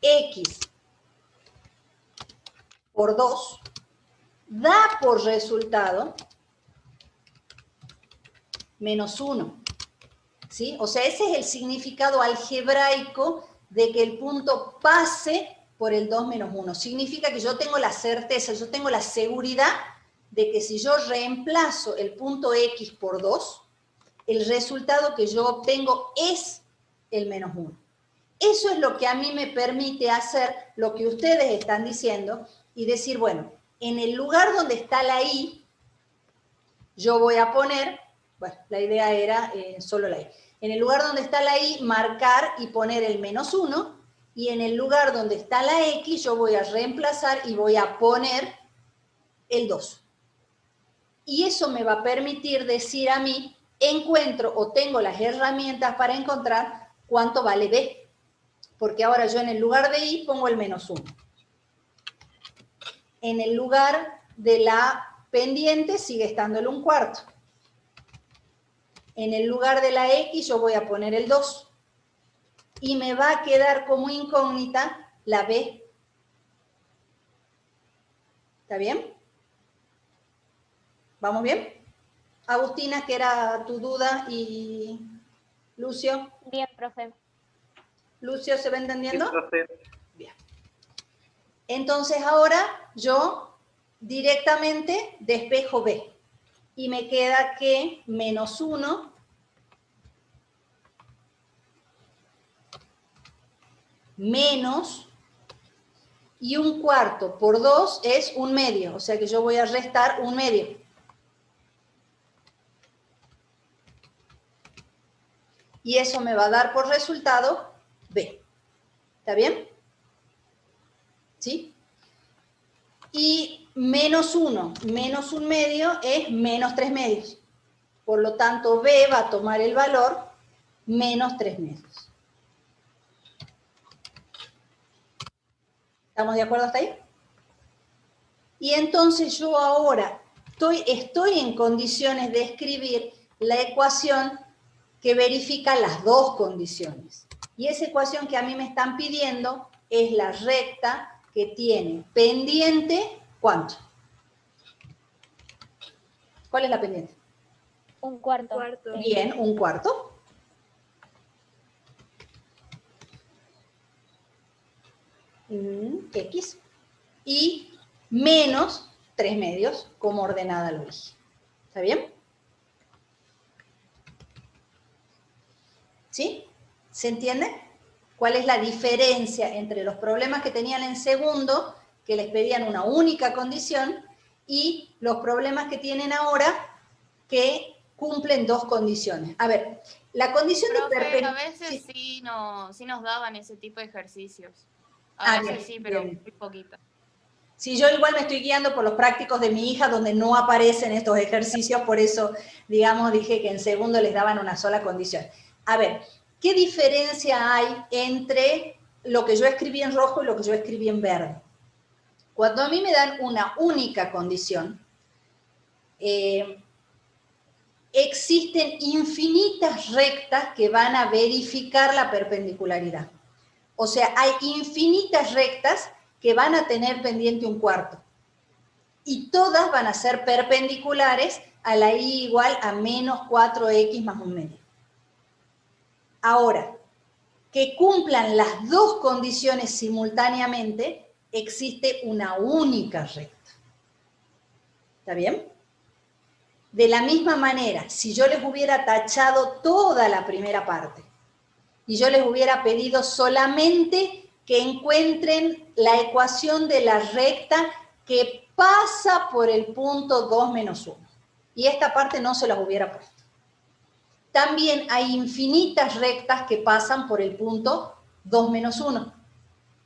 X por 2, da por resultado menos 1. ¿Sí? O sea, ese es el significado algebraico de que el punto pase por el 2 menos 1. Significa que yo tengo la certeza, yo tengo la seguridad de que si yo reemplazo el punto X por 2, el resultado que yo obtengo es el menos 1. Eso es lo que a mí me permite hacer lo que ustedes están diciendo y decir, bueno, en el lugar donde está la Y, yo voy a poner, bueno, la idea era solo la Y. En el lugar donde está la Y, marcar y poner el menos 1, y en el lugar donde está la X, yo voy a reemplazar y voy a poner el 2. Y eso me va a permitir decir a mí, encuentro o tengo las herramientas para encontrar cuánto vale B. Porque ahora yo en el lugar de Y pongo el menos 1. En el lugar de la pendiente sigue estando el 1/4. En el lugar de la X yo voy a poner el 2. Y me va a quedar como incógnita la B. ¿Está bien? ¿Vamos bien? Agustina, que era tu duda, y Lucio. Bien, profe. Lucio, ¿se va entendiendo? Sí, profe. Bien. Entonces ahora yo directamente despejo B. Y me queda que menos 1 menos, y 1/4 por 2 es 1/2. O sea que yo voy a restar 1/2. Y eso me va a dar por resultado B. ¿Está bien? ¿Sí? Y menos 1 menos 1/2 es menos 3/2. Por lo tanto, B va a tomar el valor menos 3/2. ¿Estamos de acuerdo hasta ahí? Y entonces yo ahora estoy en condiciones de escribir la ecuación que verifica las dos condiciones. Y esa ecuación que a mí me están pidiendo es la recta que tiene pendiente, ¿cuánto? ¿Cuál es la pendiente? 1/4. Bien, 1/4. X. Y menos 3/2 como ordenada lo dije. ¿Está bien? ¿Sí? ¿Se entiende? cuál es la diferencia entre los problemas que tenían en segundo, que les pedían una única condición, y los problemas que tienen ahora, que cumplen dos condiciones. A ver, la condición de Profe, a perpetuidad... veces sí nos daban ese tipo de ejercicios. Ah, A veces bien, sí, pero bien. muy poquito. Sí, yo igual me estoy guiando por los prácticos de mi hija, donde no aparecen estos ejercicios, por eso, digamos, dije que en segundo les daban una sola condición. A ver, ¿qué diferencia hay entre lo que yo escribí en rojo y lo que yo escribí en verde? Cuando a mí me dan una única condición, existen infinitas rectas que van a verificar la perpendicularidad. O sea, hay infinitas rectas que van a tener pendiente un cuarto. Y todas van a ser perpendiculares a la y igual a menos 4x más un medio. Ahora, que cumplan las dos condiciones simultáneamente, existe una única recta. ¿Está bien? De la misma manera, si yo les hubiera tachado toda la primera parte y yo les hubiera pedido solamente que encuentren la ecuación de la recta que pasa por el punto 2 menos 1. Y esta parte no se las hubiera puesto. También hay infinitas rectas que pasan por el punto 2 menos 1.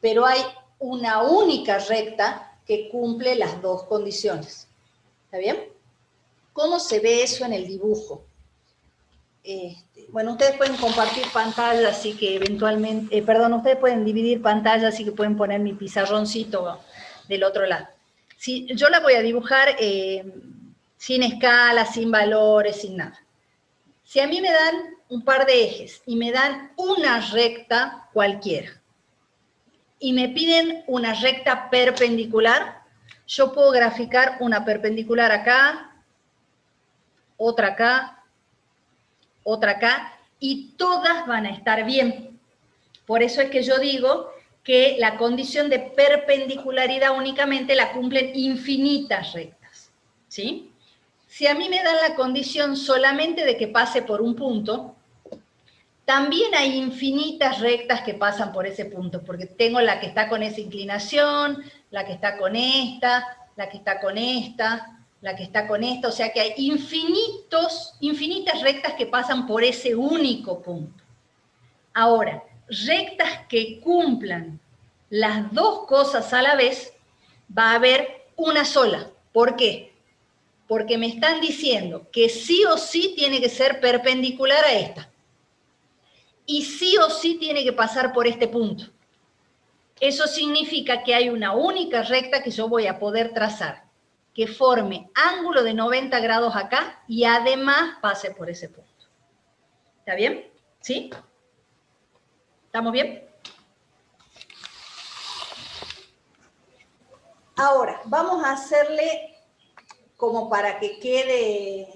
Pero hay una única recta que cumple las dos condiciones. ¿Está bien? ¿Cómo se ve eso en el dibujo? Bueno, ustedes pueden compartir pantalla, así que eventualmente, ustedes pueden dividir pantalla, así que pueden poner mi pizarroncito del otro lado. Si, yo la voy a dibujar sin escala, sin valores, sin nada. Si a mí me dan un par de ejes y me dan una recta cualquiera, y me piden una recta perpendicular, yo puedo graficar una perpendicular acá, otra acá, y todas van a estar bien. Por eso es que yo digo que la condición de perpendicularidad únicamente la cumplen infinitas rectas, ¿sí? Si a mí me dan la condición solamente de que pase por un punto, también hay infinitas rectas que pasan por ese punto, porque tengo la que está con esa inclinación, la que está con esta, la que está con esta, la que está con esta, o sea que hay infinitas rectas que pasan por ese único punto. Ahora, rectas que cumplan las dos cosas a la vez, va a haber una sola. ¿Por qué? Porque me están diciendo que sí o sí tiene que ser perpendicular a esta. Y sí o sí tiene que pasar por este punto. Eso significa que hay una única recta que yo voy a poder trazar, que forme ángulo de 90 grados acá y además pase por ese punto. ¿Está bien? ¿Sí? ¿Estamos bien? Ahora, vamos a hacerle como para que quede,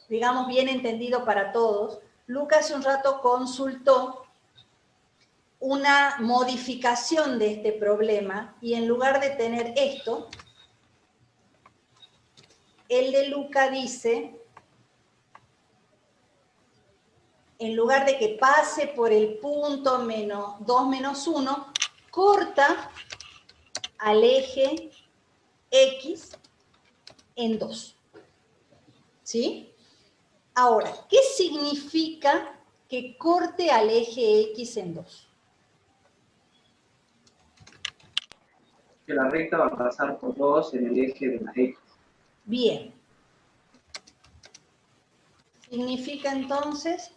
digamos, bien entendido para todos. Lucas hace un rato consultó una modificación de este problema y en lugar de tener esto, el de Luca dice, en lugar de que pase por el punto menos 2 menos 1, corta al eje X en 2. ¿Sí? Ahora, ¿qué significa que corte al eje X en 2? Que la recta va a pasar por 2 en el eje de la X. Bien. Significa entonces,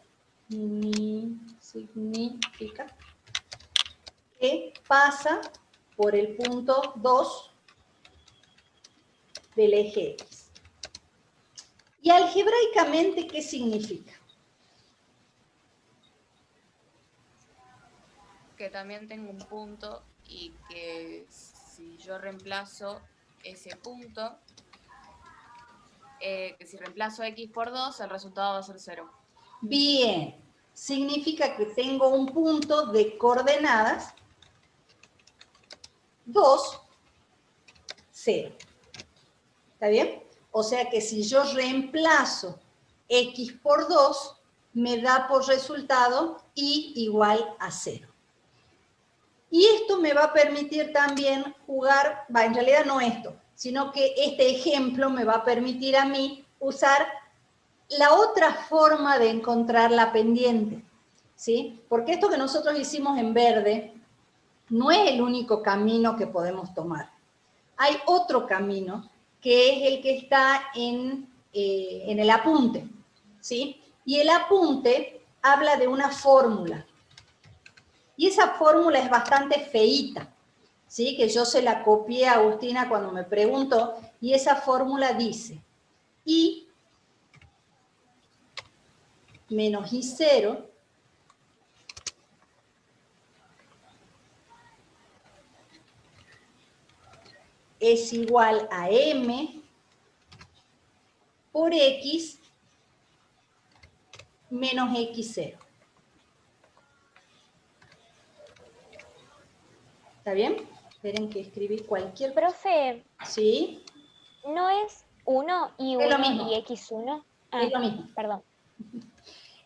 significa que pasa por el punto 2 del eje X. ¿Y algebraicamente qué significa? Que también tengo un punto y que si yo reemplazo ese punto, que si reemplazo X por 2, el resultado va a ser 0. Bien, significa que tengo un punto de coordenadas 2, 0. ¿Está bien? O sea que si yo reemplazo X por 2, me da por resultado y igual a 0. Y esto me va a permitir también jugar, en realidad no esto, sino que este ejemplo me va a permitir a mí usar la otra forma de encontrar la pendiente, ¿sí? Porque esto que nosotros hicimos en verde no es el único camino que podemos tomar. Hay otro camino que es el que está en el apunte, ¿sí? Y el apunte habla de una fórmula. Y esa fórmula es bastante feíta, ¿sí? Que yo se la copié a Agustina cuando me preguntó, y esa fórmula dice, I menos I0 es igual a M por X menos X0. ¿Está bien? Esperen que escribí cualquier cosa. Profe, ¿Sí? ¿no es 1 y 1 Es lo mismo. y X1? Es lo mismo. Perdón.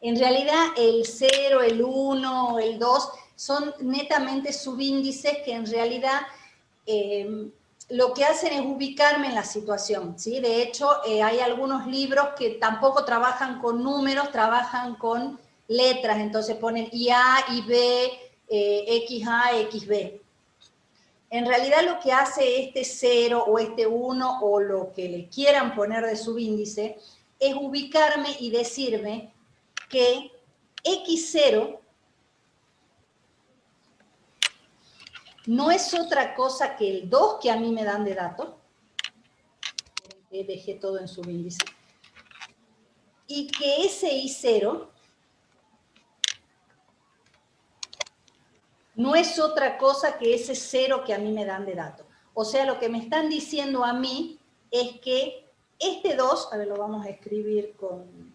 En realidad el 0, el 1, el 2 son netamente subíndices que en realidad lo que hacen es ubicarme en la situación, ¿sí? De hecho, hay algunos libros que tampoco trabajan con números, trabajan con letras, entonces ponen IA, IB, XA, XB. En realidad lo que hace este 0 o este 1 o lo que le quieran poner de subíndice es ubicarme y decirme que X0 no es otra cosa que el 2 que a mí me dan de datos. Dejé todo en subíndice. Y que ese I0 no es otra cosa que ese 0 que a mí me dan de datos. O sea, lo que me están diciendo a mí es que este 2, a ver, lo vamos a escribir con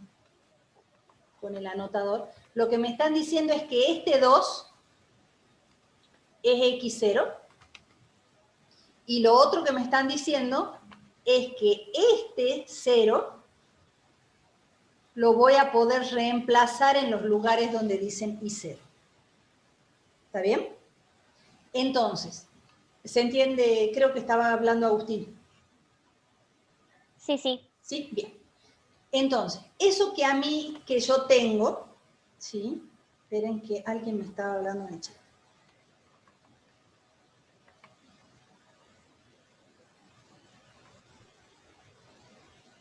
el anotador, lo que me están diciendo es que este 2 es X0, y lo otro que me están diciendo es que este 0 lo voy a poder reemplazar en los lugares donde dicen I0. ¿Está bien? Entonces, ¿se entiende? Creo que estaba hablando Agustín. Sí, sí. ¿Sí? Bien. Entonces, eso que a mí, que yo tengo, ¿sí? Esperen que alguien me estaba hablando en el chat.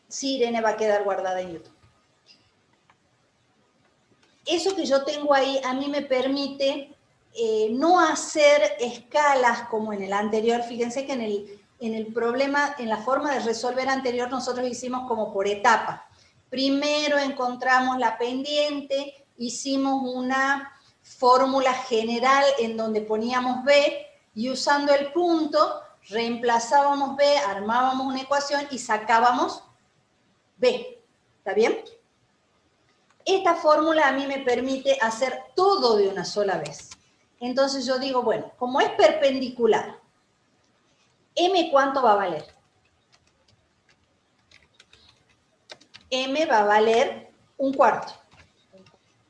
Sí, Irene va a quedar guardada en YouTube. Eso que yo tengo ahí a mí me permite no hacer escalas como en el anterior. Fíjense que en el problema, en la forma de resolver anterior, nosotros hicimos como por etapa. Primero encontramos la pendiente, hicimos una fórmula general en donde poníamos B y usando el punto reemplazábamos B, armábamos una ecuación y sacábamos B. ¿Está bien? Esta fórmula a mí me permite hacer todo de una sola vez. Entonces yo digo, bueno, como es perpendicular, M ¿cuánto va a valer? M va a valer 1/4.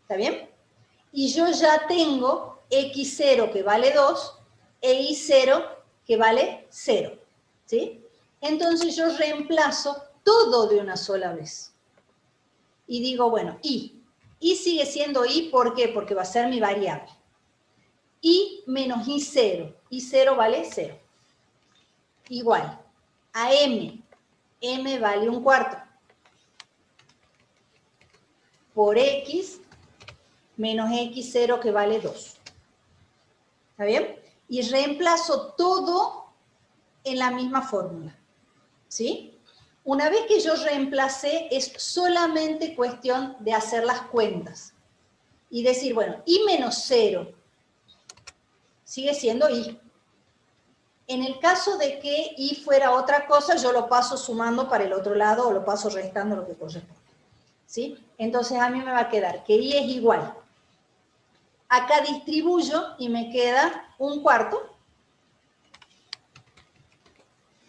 ¿Está bien? Y yo ya tengo X0 que vale 2 e Y0 que vale 0. ¿Sí? Entonces yo reemplazo todo de una sola vez. Y digo, bueno, I. I sigue siendo I, ¿por qué? Porque va a ser mi variable. I menos I0. I0 vale 0. Igual a M. M vale 1/4. Por X menos X0 que vale 2. ¿Está bien? Y reemplazo todo en la misma fórmula. ¿Sí? Una vez que yo reemplacé, es solamente cuestión de hacer las cuentas. Y decir, bueno, I menos 0 sigue siendo I. En el caso de que I fuera otra cosa, yo lo paso sumando para el otro lado o lo paso restando lo que corresponde. ¿Sí? Entonces a mí me va a quedar que I es igual. Acá distribuyo y me queda 1/4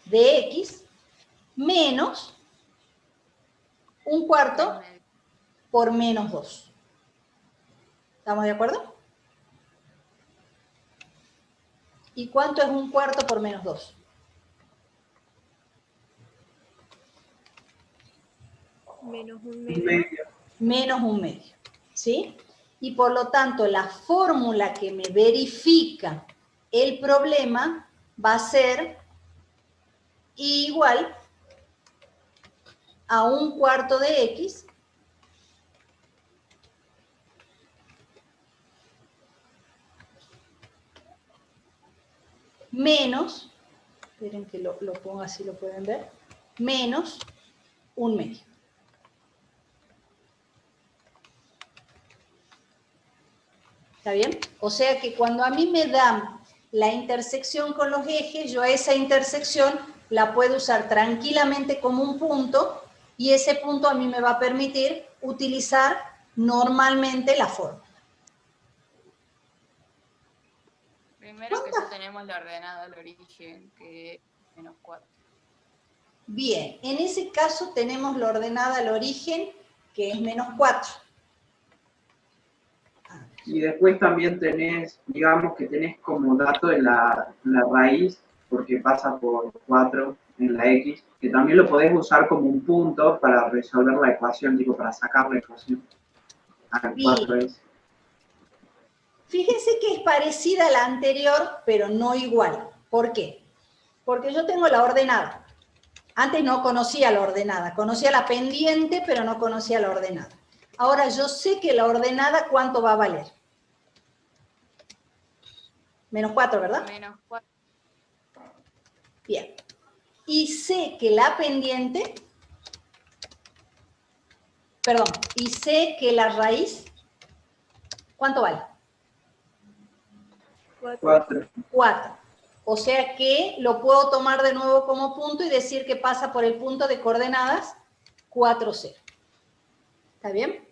de X menos 1/4 por menos 2. ¿Estamos de acuerdo? ¿Y cuánto es 1/4 por menos 2? Menos 1 Un medio. medio. Menos 1/2, ¿sí? Y por lo tanto, la fórmula que me verifica el problema va a ser I igual a 1/4 de X menos, esperen que lo ponga así lo pueden ver, menos 1/2. ¿Está bien? O sea que cuando a mí me dan la intersección con los ejes, yo a esa intersección la puedo usar tranquilamente como un punto y ese punto a mí me va a permitir utilizar normalmente la fórmula. Primero que ya tenemos la ordenada al origen, que es -4. Bien, en ese caso tenemos la ordenada al origen, que es -4. Y después también tenés, digamos que tenés como dato de la raíz, porque pasa por 4 en la X, que también lo podés usar como un punto para resolver la ecuación, tipo para sacar la ecuación. A 4 es. Fíjense que es parecida a la anterior, pero no igual. ¿Por qué? Porque yo tengo la ordenada. Antes no conocía la ordenada, conocía la pendiente, pero no conocía la ordenada. Ahora yo sé que la ordenada, ¿cuánto va a valer? -4, ¿verdad? -4. Bien. Y sé que la pendiente, perdón, y sé que la raíz, ¿cuánto vale? 4. 4. O sea que lo puedo tomar de nuevo como punto y decir que pasa por el punto de coordenadas 4, 0. ¿Está bien?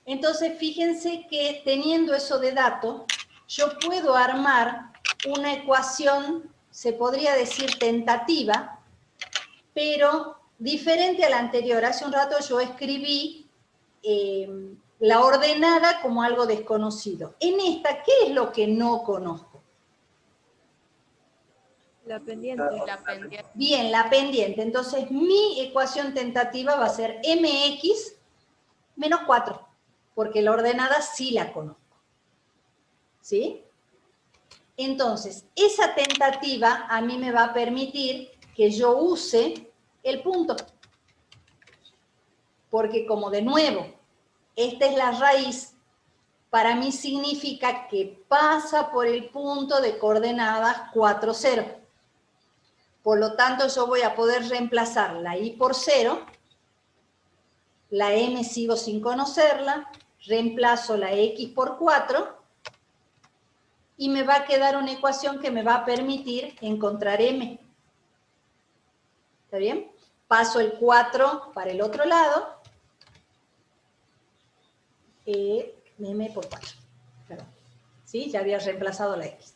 Entonces, fíjense que teniendo eso de dato, yo puedo armar una ecuación, se podría decir tentativa, pero diferente a la anterior. Hace un rato yo escribí la ordenada como algo desconocido. En esta, ¿qué es lo que no conozco? La pendiente. La pendiente. Bien, la pendiente. Entonces, mi ecuación tentativa va a ser mx menos 4, porque la ordenada sí la conozco. ¿Sí? Entonces, esa tentativa a mí me va a permitir que yo use el punto. Porque como de nuevo, esta es la raíz, para mí significa que pasa por el punto de coordenadas 4, 0. Por lo tanto, yo voy a poder reemplazar la i por 0, la m sigo sin conocerla, reemplazo la x por 4, y me va a quedar una ecuación que me va a permitir encontrar m. ¿Está bien? Paso el 4 para el otro lado, m por 4. Perdón. ¿Sí? Ya había reemplazado la x.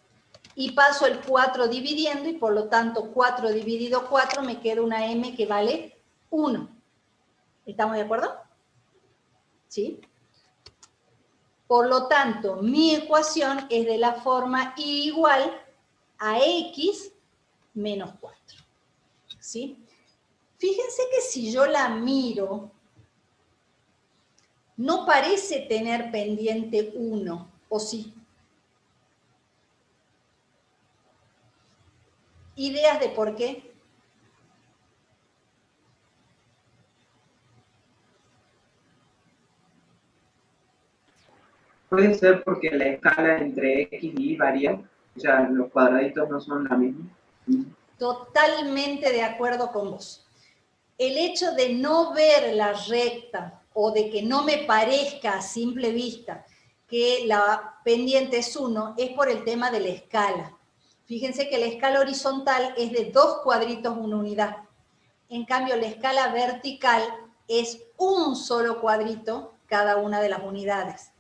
Y paso el 4 dividiendo, y por lo tanto 4 dividido 4 me queda una m que vale 1. ¿Estamos de acuerdo? ¿Sí? Por lo tanto, mi ecuación es de la forma i igual a x menos 4. ¿Sí? Fíjense que si yo la miro, no parece tener pendiente 1, ¿o sí? ¿Ideas de por qué? Puede ser porque la escala entre x y y varía, o sea, los cuadraditos no son la misma. Totalmente de acuerdo con vos. El hecho de no ver la recta o de que no me parezca a simple vista que la pendiente es 1 es por el tema de la escala. Fíjense que la escala horizontal es de 2 cuadritos una unidad. En cambio, la escala vertical es un solo cuadrito cada una de las unidades.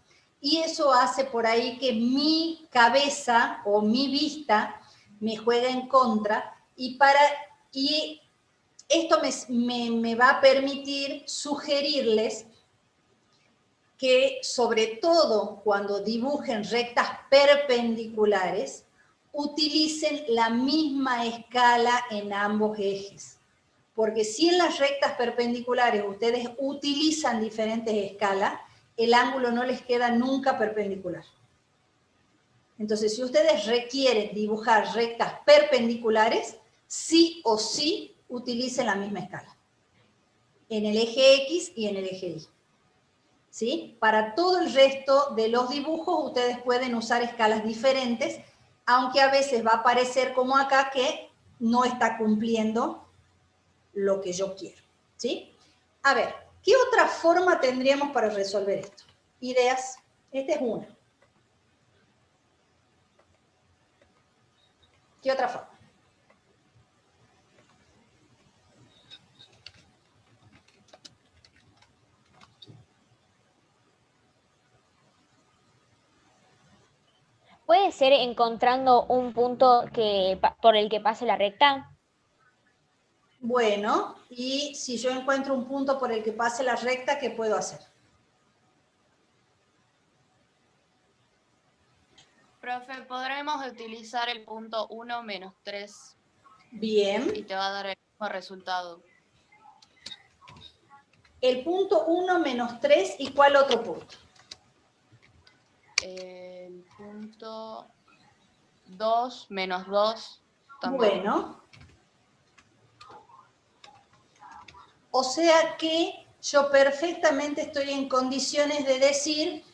Y eso hace por ahí que mi cabeza o mi vista me juega en contra y esto me va a permitir sugerirles que sobre todo cuando dibujen rectas perpendiculares, utilicen la misma escala en ambos ejes. Porque si en las rectas perpendiculares ustedes utilizan diferentes escalas, el ángulo no les queda nunca perpendicular. Entonces, si ustedes requieren dibujar rectas perpendiculares, sí o sí utilicen la misma escala. En el eje X y en el eje Y. ¿Sí? Para todo el resto de los dibujos, ustedes pueden usar escalas diferentes, aunque a veces va a parecer como acá que no está cumpliendo lo que yo quiero. ¿Sí? A ver, ¿qué otra forma tendríamos para resolver esto? Ideas. Esta es una. ¿Qué otra forma? ¿Puede ser encontrando un punto por el que pase la recta? Bueno, y si yo encuentro un punto por el que pase la recta, ¿qué puedo hacer? Profe, podremos utilizar el punto 1 menos 3. Bien. Y te va a dar el mismo resultado. El punto 1 menos 3, ¿y cuál otro punto? El punto 2 menos 2 también. Bueno. O sea que yo perfectamente estoy en condiciones de decir,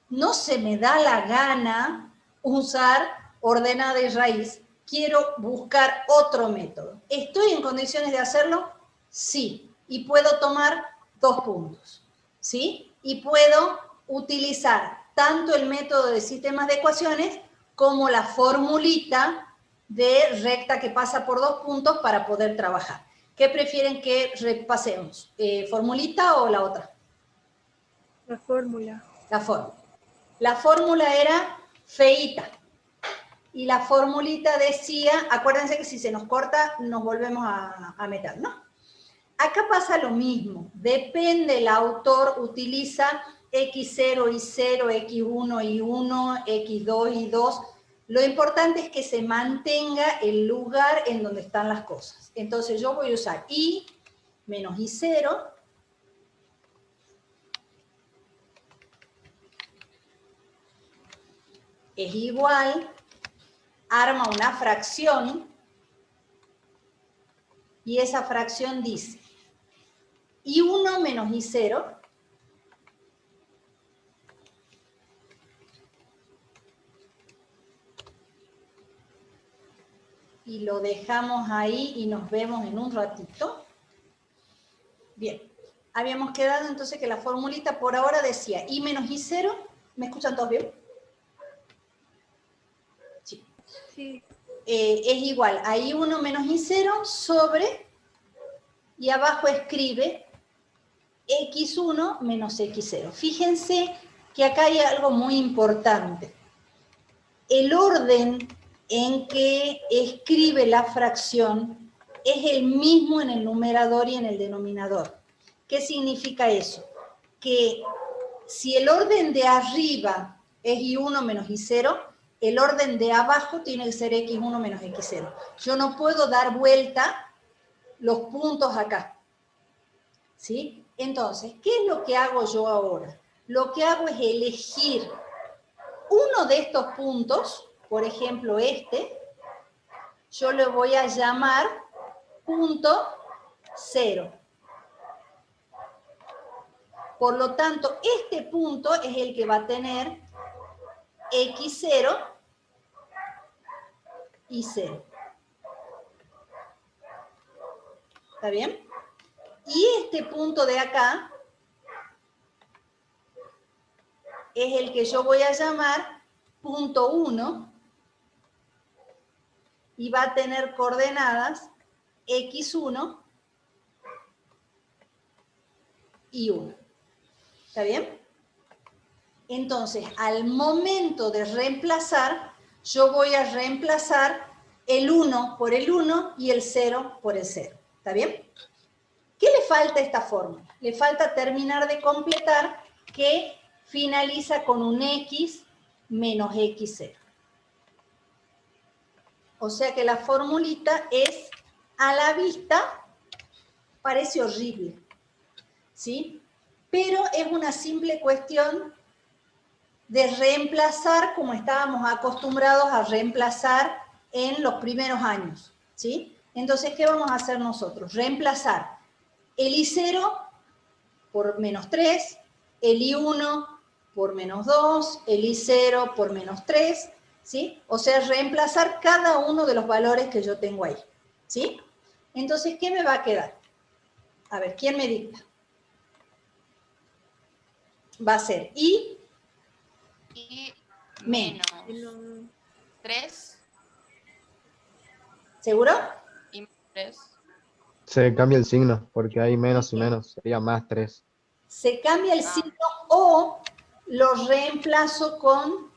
no se me da la gana usar ordenada y raíz, quiero buscar otro método. ¿Estoy en condiciones de hacerlo? Sí. Y puedo tomar 2 puntos. ¿Sí? Y puedo utilizar tanto el método de sistemas de ecuaciones como la formulita de recta que pasa por 2 puntos para poder trabajar. ¿Qué prefieren que repasemos? ¿Formulita o la otra? La fórmula. La fórmula. La fórmula era feíta. Y la formulita decía, acuérdense que si se nos corta, nos volvemos a meter, ¿no? Acá pasa lo mismo. Depende, el autor utiliza X0 y 0, X1 y 1, X2 y 2. Lo importante es que se mantenga el lugar en donde están las cosas. Entonces yo voy a usar Y menos Y0 es igual, arma una fracción y esa fracción dice Y1 menos Y0 y lo dejamos ahí y nos vemos en un ratito. Bien, habíamos quedado entonces que la formulita por ahora decía I menos I0, ¿me escuchan todos bien? Sí. Sí. Es igual a I1 menos I0 sobre, y abajo escribe X1 menos X0. Fíjense que acá hay algo muy importante. El orden en que escribe la fracción es el mismo en el numerador y en el denominador. ¿Qué significa eso? Que si el orden de arriba es I1 menos I0, el orden de abajo tiene que ser X1 menos X0. Yo no puedo dar vuelta los puntos acá. ¿Sí? Entonces, ¿qué es lo que hago yo ahora? Lo que hago es elegir uno de estos puntos, por ejemplo este, yo le voy a llamar punto 0. Por lo tanto, este punto es el que va a tener X0 y 0. ¿Está bien? Y este punto de acá es el que yo voy a llamar punto 1 y va a tener coordenadas X1 y 1. ¿Está bien? Entonces, al momento de reemplazar, yo voy a reemplazar el 1 por el 1 y el 0 por el 0. ¿Está bien? ¿Qué le falta a esta fórmula? Le falta terminar de completar que finaliza con un x menos x0. O sea que la formulita es, a la vista, parece horrible, ¿sí? Pero es una simple cuestión de reemplazar como estábamos acostumbrados a reemplazar en los primeros años, ¿sí? Entonces, ¿qué vamos a hacer nosotros? Reemplazar el I0 por menos 3, el I1 por menos 2, el I0 por menos 3, ¿sí? O sea, reemplazar cada uno de los valores que yo tengo ahí, ¿sí? Entonces, ¿qué me va a quedar? A ver, ¿quién me dicta? Va a ser I menos 3 ¿seguro? y menos 3. Se cambia el signo, porque hay menos y menos, sería más 3. Se cambia el signo o lo reemplazo con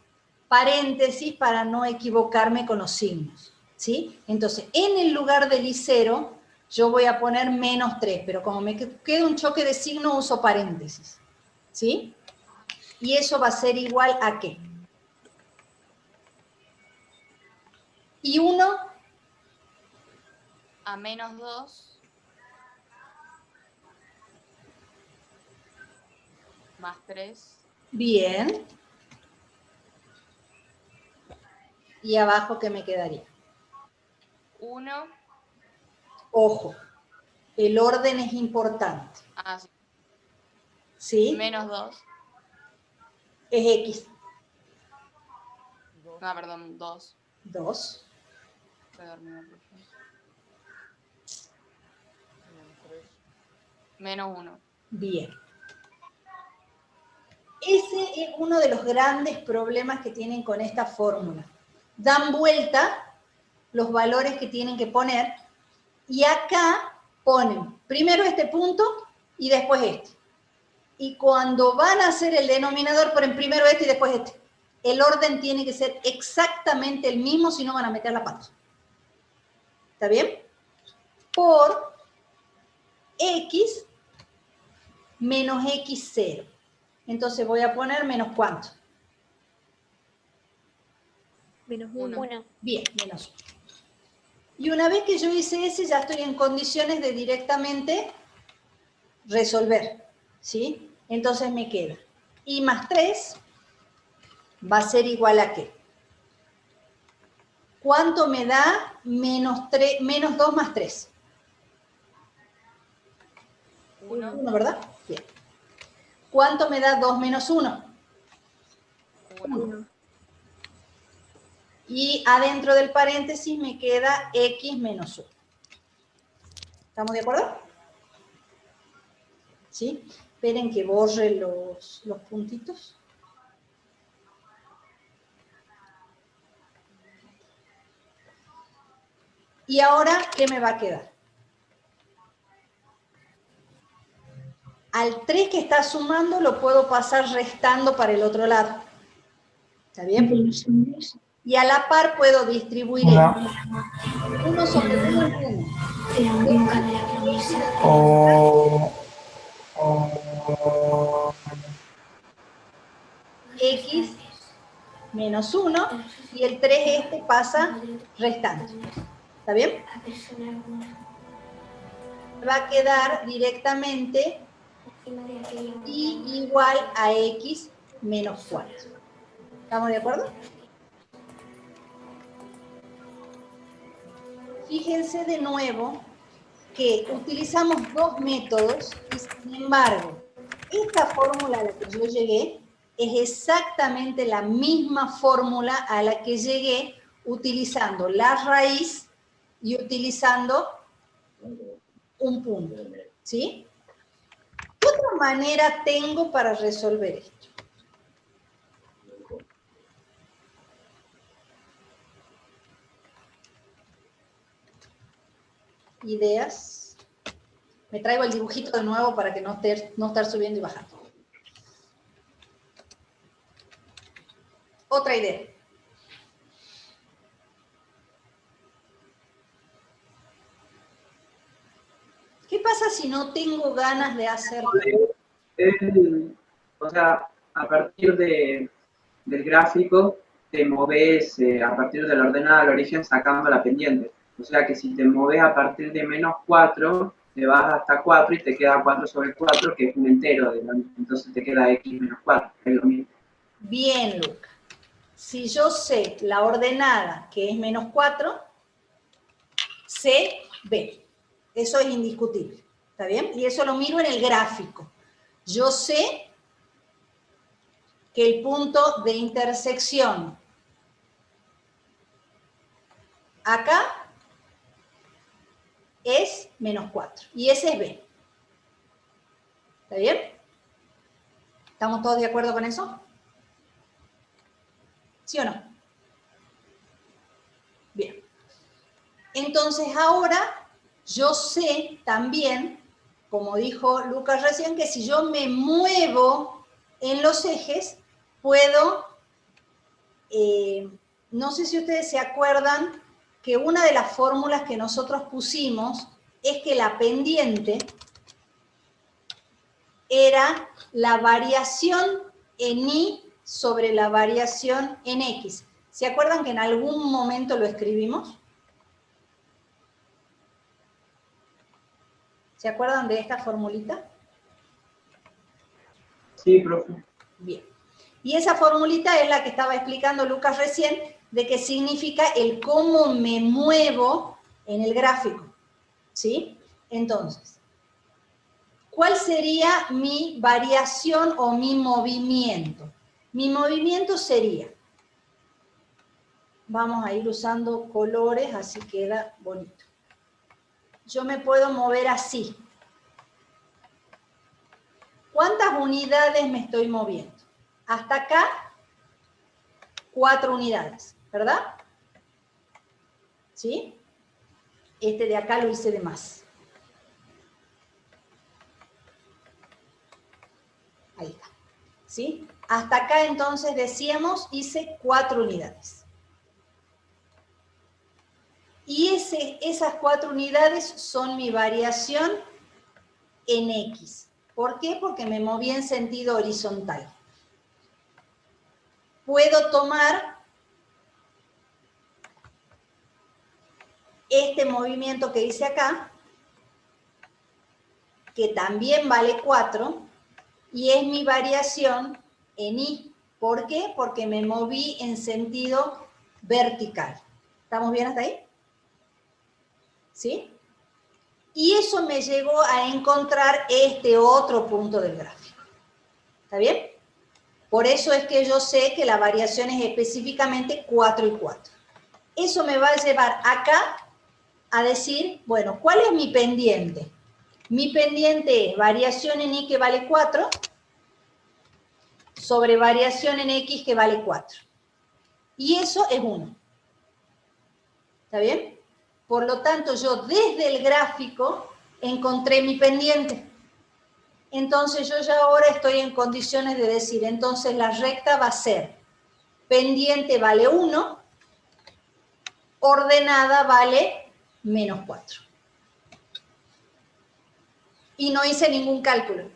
paréntesis para no equivocarme con los signos, ¿sí? Entonces, en el lugar del I0, yo voy a poner menos 3, pero como me queda un choque de signo, uso paréntesis, ¿sí? Y eso va a ser igual a ¿qué? I1 A menos 2 más 3. bien. Y abajo, ¿qué me quedaría? 1. Ojo, el orden es importante, Ah, sí. ¿sí? Menos 2. Es X. No, perdón, 2. 2. Estoy dormido, profe. Menos 1. Bien. Ese es uno de los grandes problemas que tienen con esta fórmula. Dan vuelta los valores que tienen que poner y acá ponen primero este punto y después este. Y cuando van a hacer el denominador ponen primero este y después este. El orden tiene que ser exactamente el mismo, si no van a meter la pata. ¿Está bien? Por X menos X0. Entonces voy a poner menos ¿cuánto? Menos 1. Bien, menos 1. Y una vez que yo hice ese, ya estoy en condiciones de directamente resolver, ¿sí? Entonces me queda I más 3 va a ser igual a ¿qué? ¿Cuánto me da menos 2 más 3? 1. 1, ¿verdad? Bien. ¿Cuánto me da 2 menos 1? 1. Y adentro del paréntesis me queda X menos 1. ¿Estamos de acuerdo? ¿Sí? Esperen que borre los puntitos. Y ahora, ¿qué me va a quedar? Al 3 que está sumando lo puedo pasar restando para el otro lado. ¿Está bien? Y a la par puedo distribuir esto. 1 sobre 1 es 1. X menos 1 y el 3 este pasa restando. ¿Está bien? Va a quedar directamente y igual a X menos 4. ¿Estamos de acuerdo? Fíjense de nuevo que utilizamos dos métodos y sin embargo, esta fórmula a la que yo llegué es exactamente la misma fórmula a la que llegué utilizando la raíz y utilizando un punto, ¿sí? ¿Qué otra manera tengo para resolver esto? ¿Ideas? Me traigo el dibujito de nuevo para que no estar subiendo y bajando. Otra idea. ¿Qué pasa si no tengo ganas de hacerlo? O sea, a partir del gráfico te moves a partir de la ordenada al origen sacando la pendiente. O sea que si te moves a partir de menos 4, te vas hasta 4 y te queda 4 sobre 4, que es un entero. Entonces te queda x menos 4, es lo mismo. Bien, Luca. Si yo sé la ordenada, que es menos 4, sé B. Eso es indiscutible. ¿Está bien? Y eso lo miro en el gráfico. Yo sé que el punto de intersección acá es menos 4. Y ese es B. ¿Está bien? ¿Estamos todos de acuerdo con eso? ¿Sí o no? Bien. Entonces ahora yo sé también, como dijo Lucas recién, que si yo me muevo en los ejes, puedo, no sé si ustedes se acuerdan que una de las fórmulas que nosotros pusimos es que la pendiente era la variación en Y sobre la variación en X. ¿Se acuerdan que en algún momento lo escribimos? ¿Se acuerdan de esta formulita? Sí, profe. Bien. Y esa formulita es la que estaba explicando Lucas recién, de que significa el cómo me muevo en el gráfico. ¿Sí? Entonces, ¿cuál sería mi variación o mi movimiento? Mi movimiento sería, vamos a ir usando colores, así queda bonito. Yo me puedo mover así. ¿Cuántas unidades me estoy moviendo? Hasta acá, 4 unidades, ¿verdad? ¿Sí? Este de acá lo hice de más. Ahí está. ¿Sí? Hasta acá entonces decíamos, hice 4 unidades. Y esas 4 unidades son mi variación en X. ¿Por qué? Porque me moví en sentido horizontal. Puedo tomar este movimiento que hice acá, que también vale 4, y es mi variación en Y. ¿Por qué? Porque me moví en sentido vertical. ¿Estamos bien hasta ahí? ¿Sí? Y eso me llevó a encontrar este otro punto del gráfico. ¿Está bien? Por eso es que yo sé que la variación es específicamente 4 y 4. Eso me va a llevar acá a decir, bueno, ¿cuál es mi pendiente? Mi pendiente es variación en Y que vale 4 sobre variación en X que vale 4. Y eso es 1. ¿Está bien? Por lo tanto, yo desde el gráfico encontré mi pendiente. Entonces yo ya ahora estoy en condiciones de decir, entonces la recta va a ser pendiente vale 1, ordenada vale menos 4. Y no hice ningún cálculo.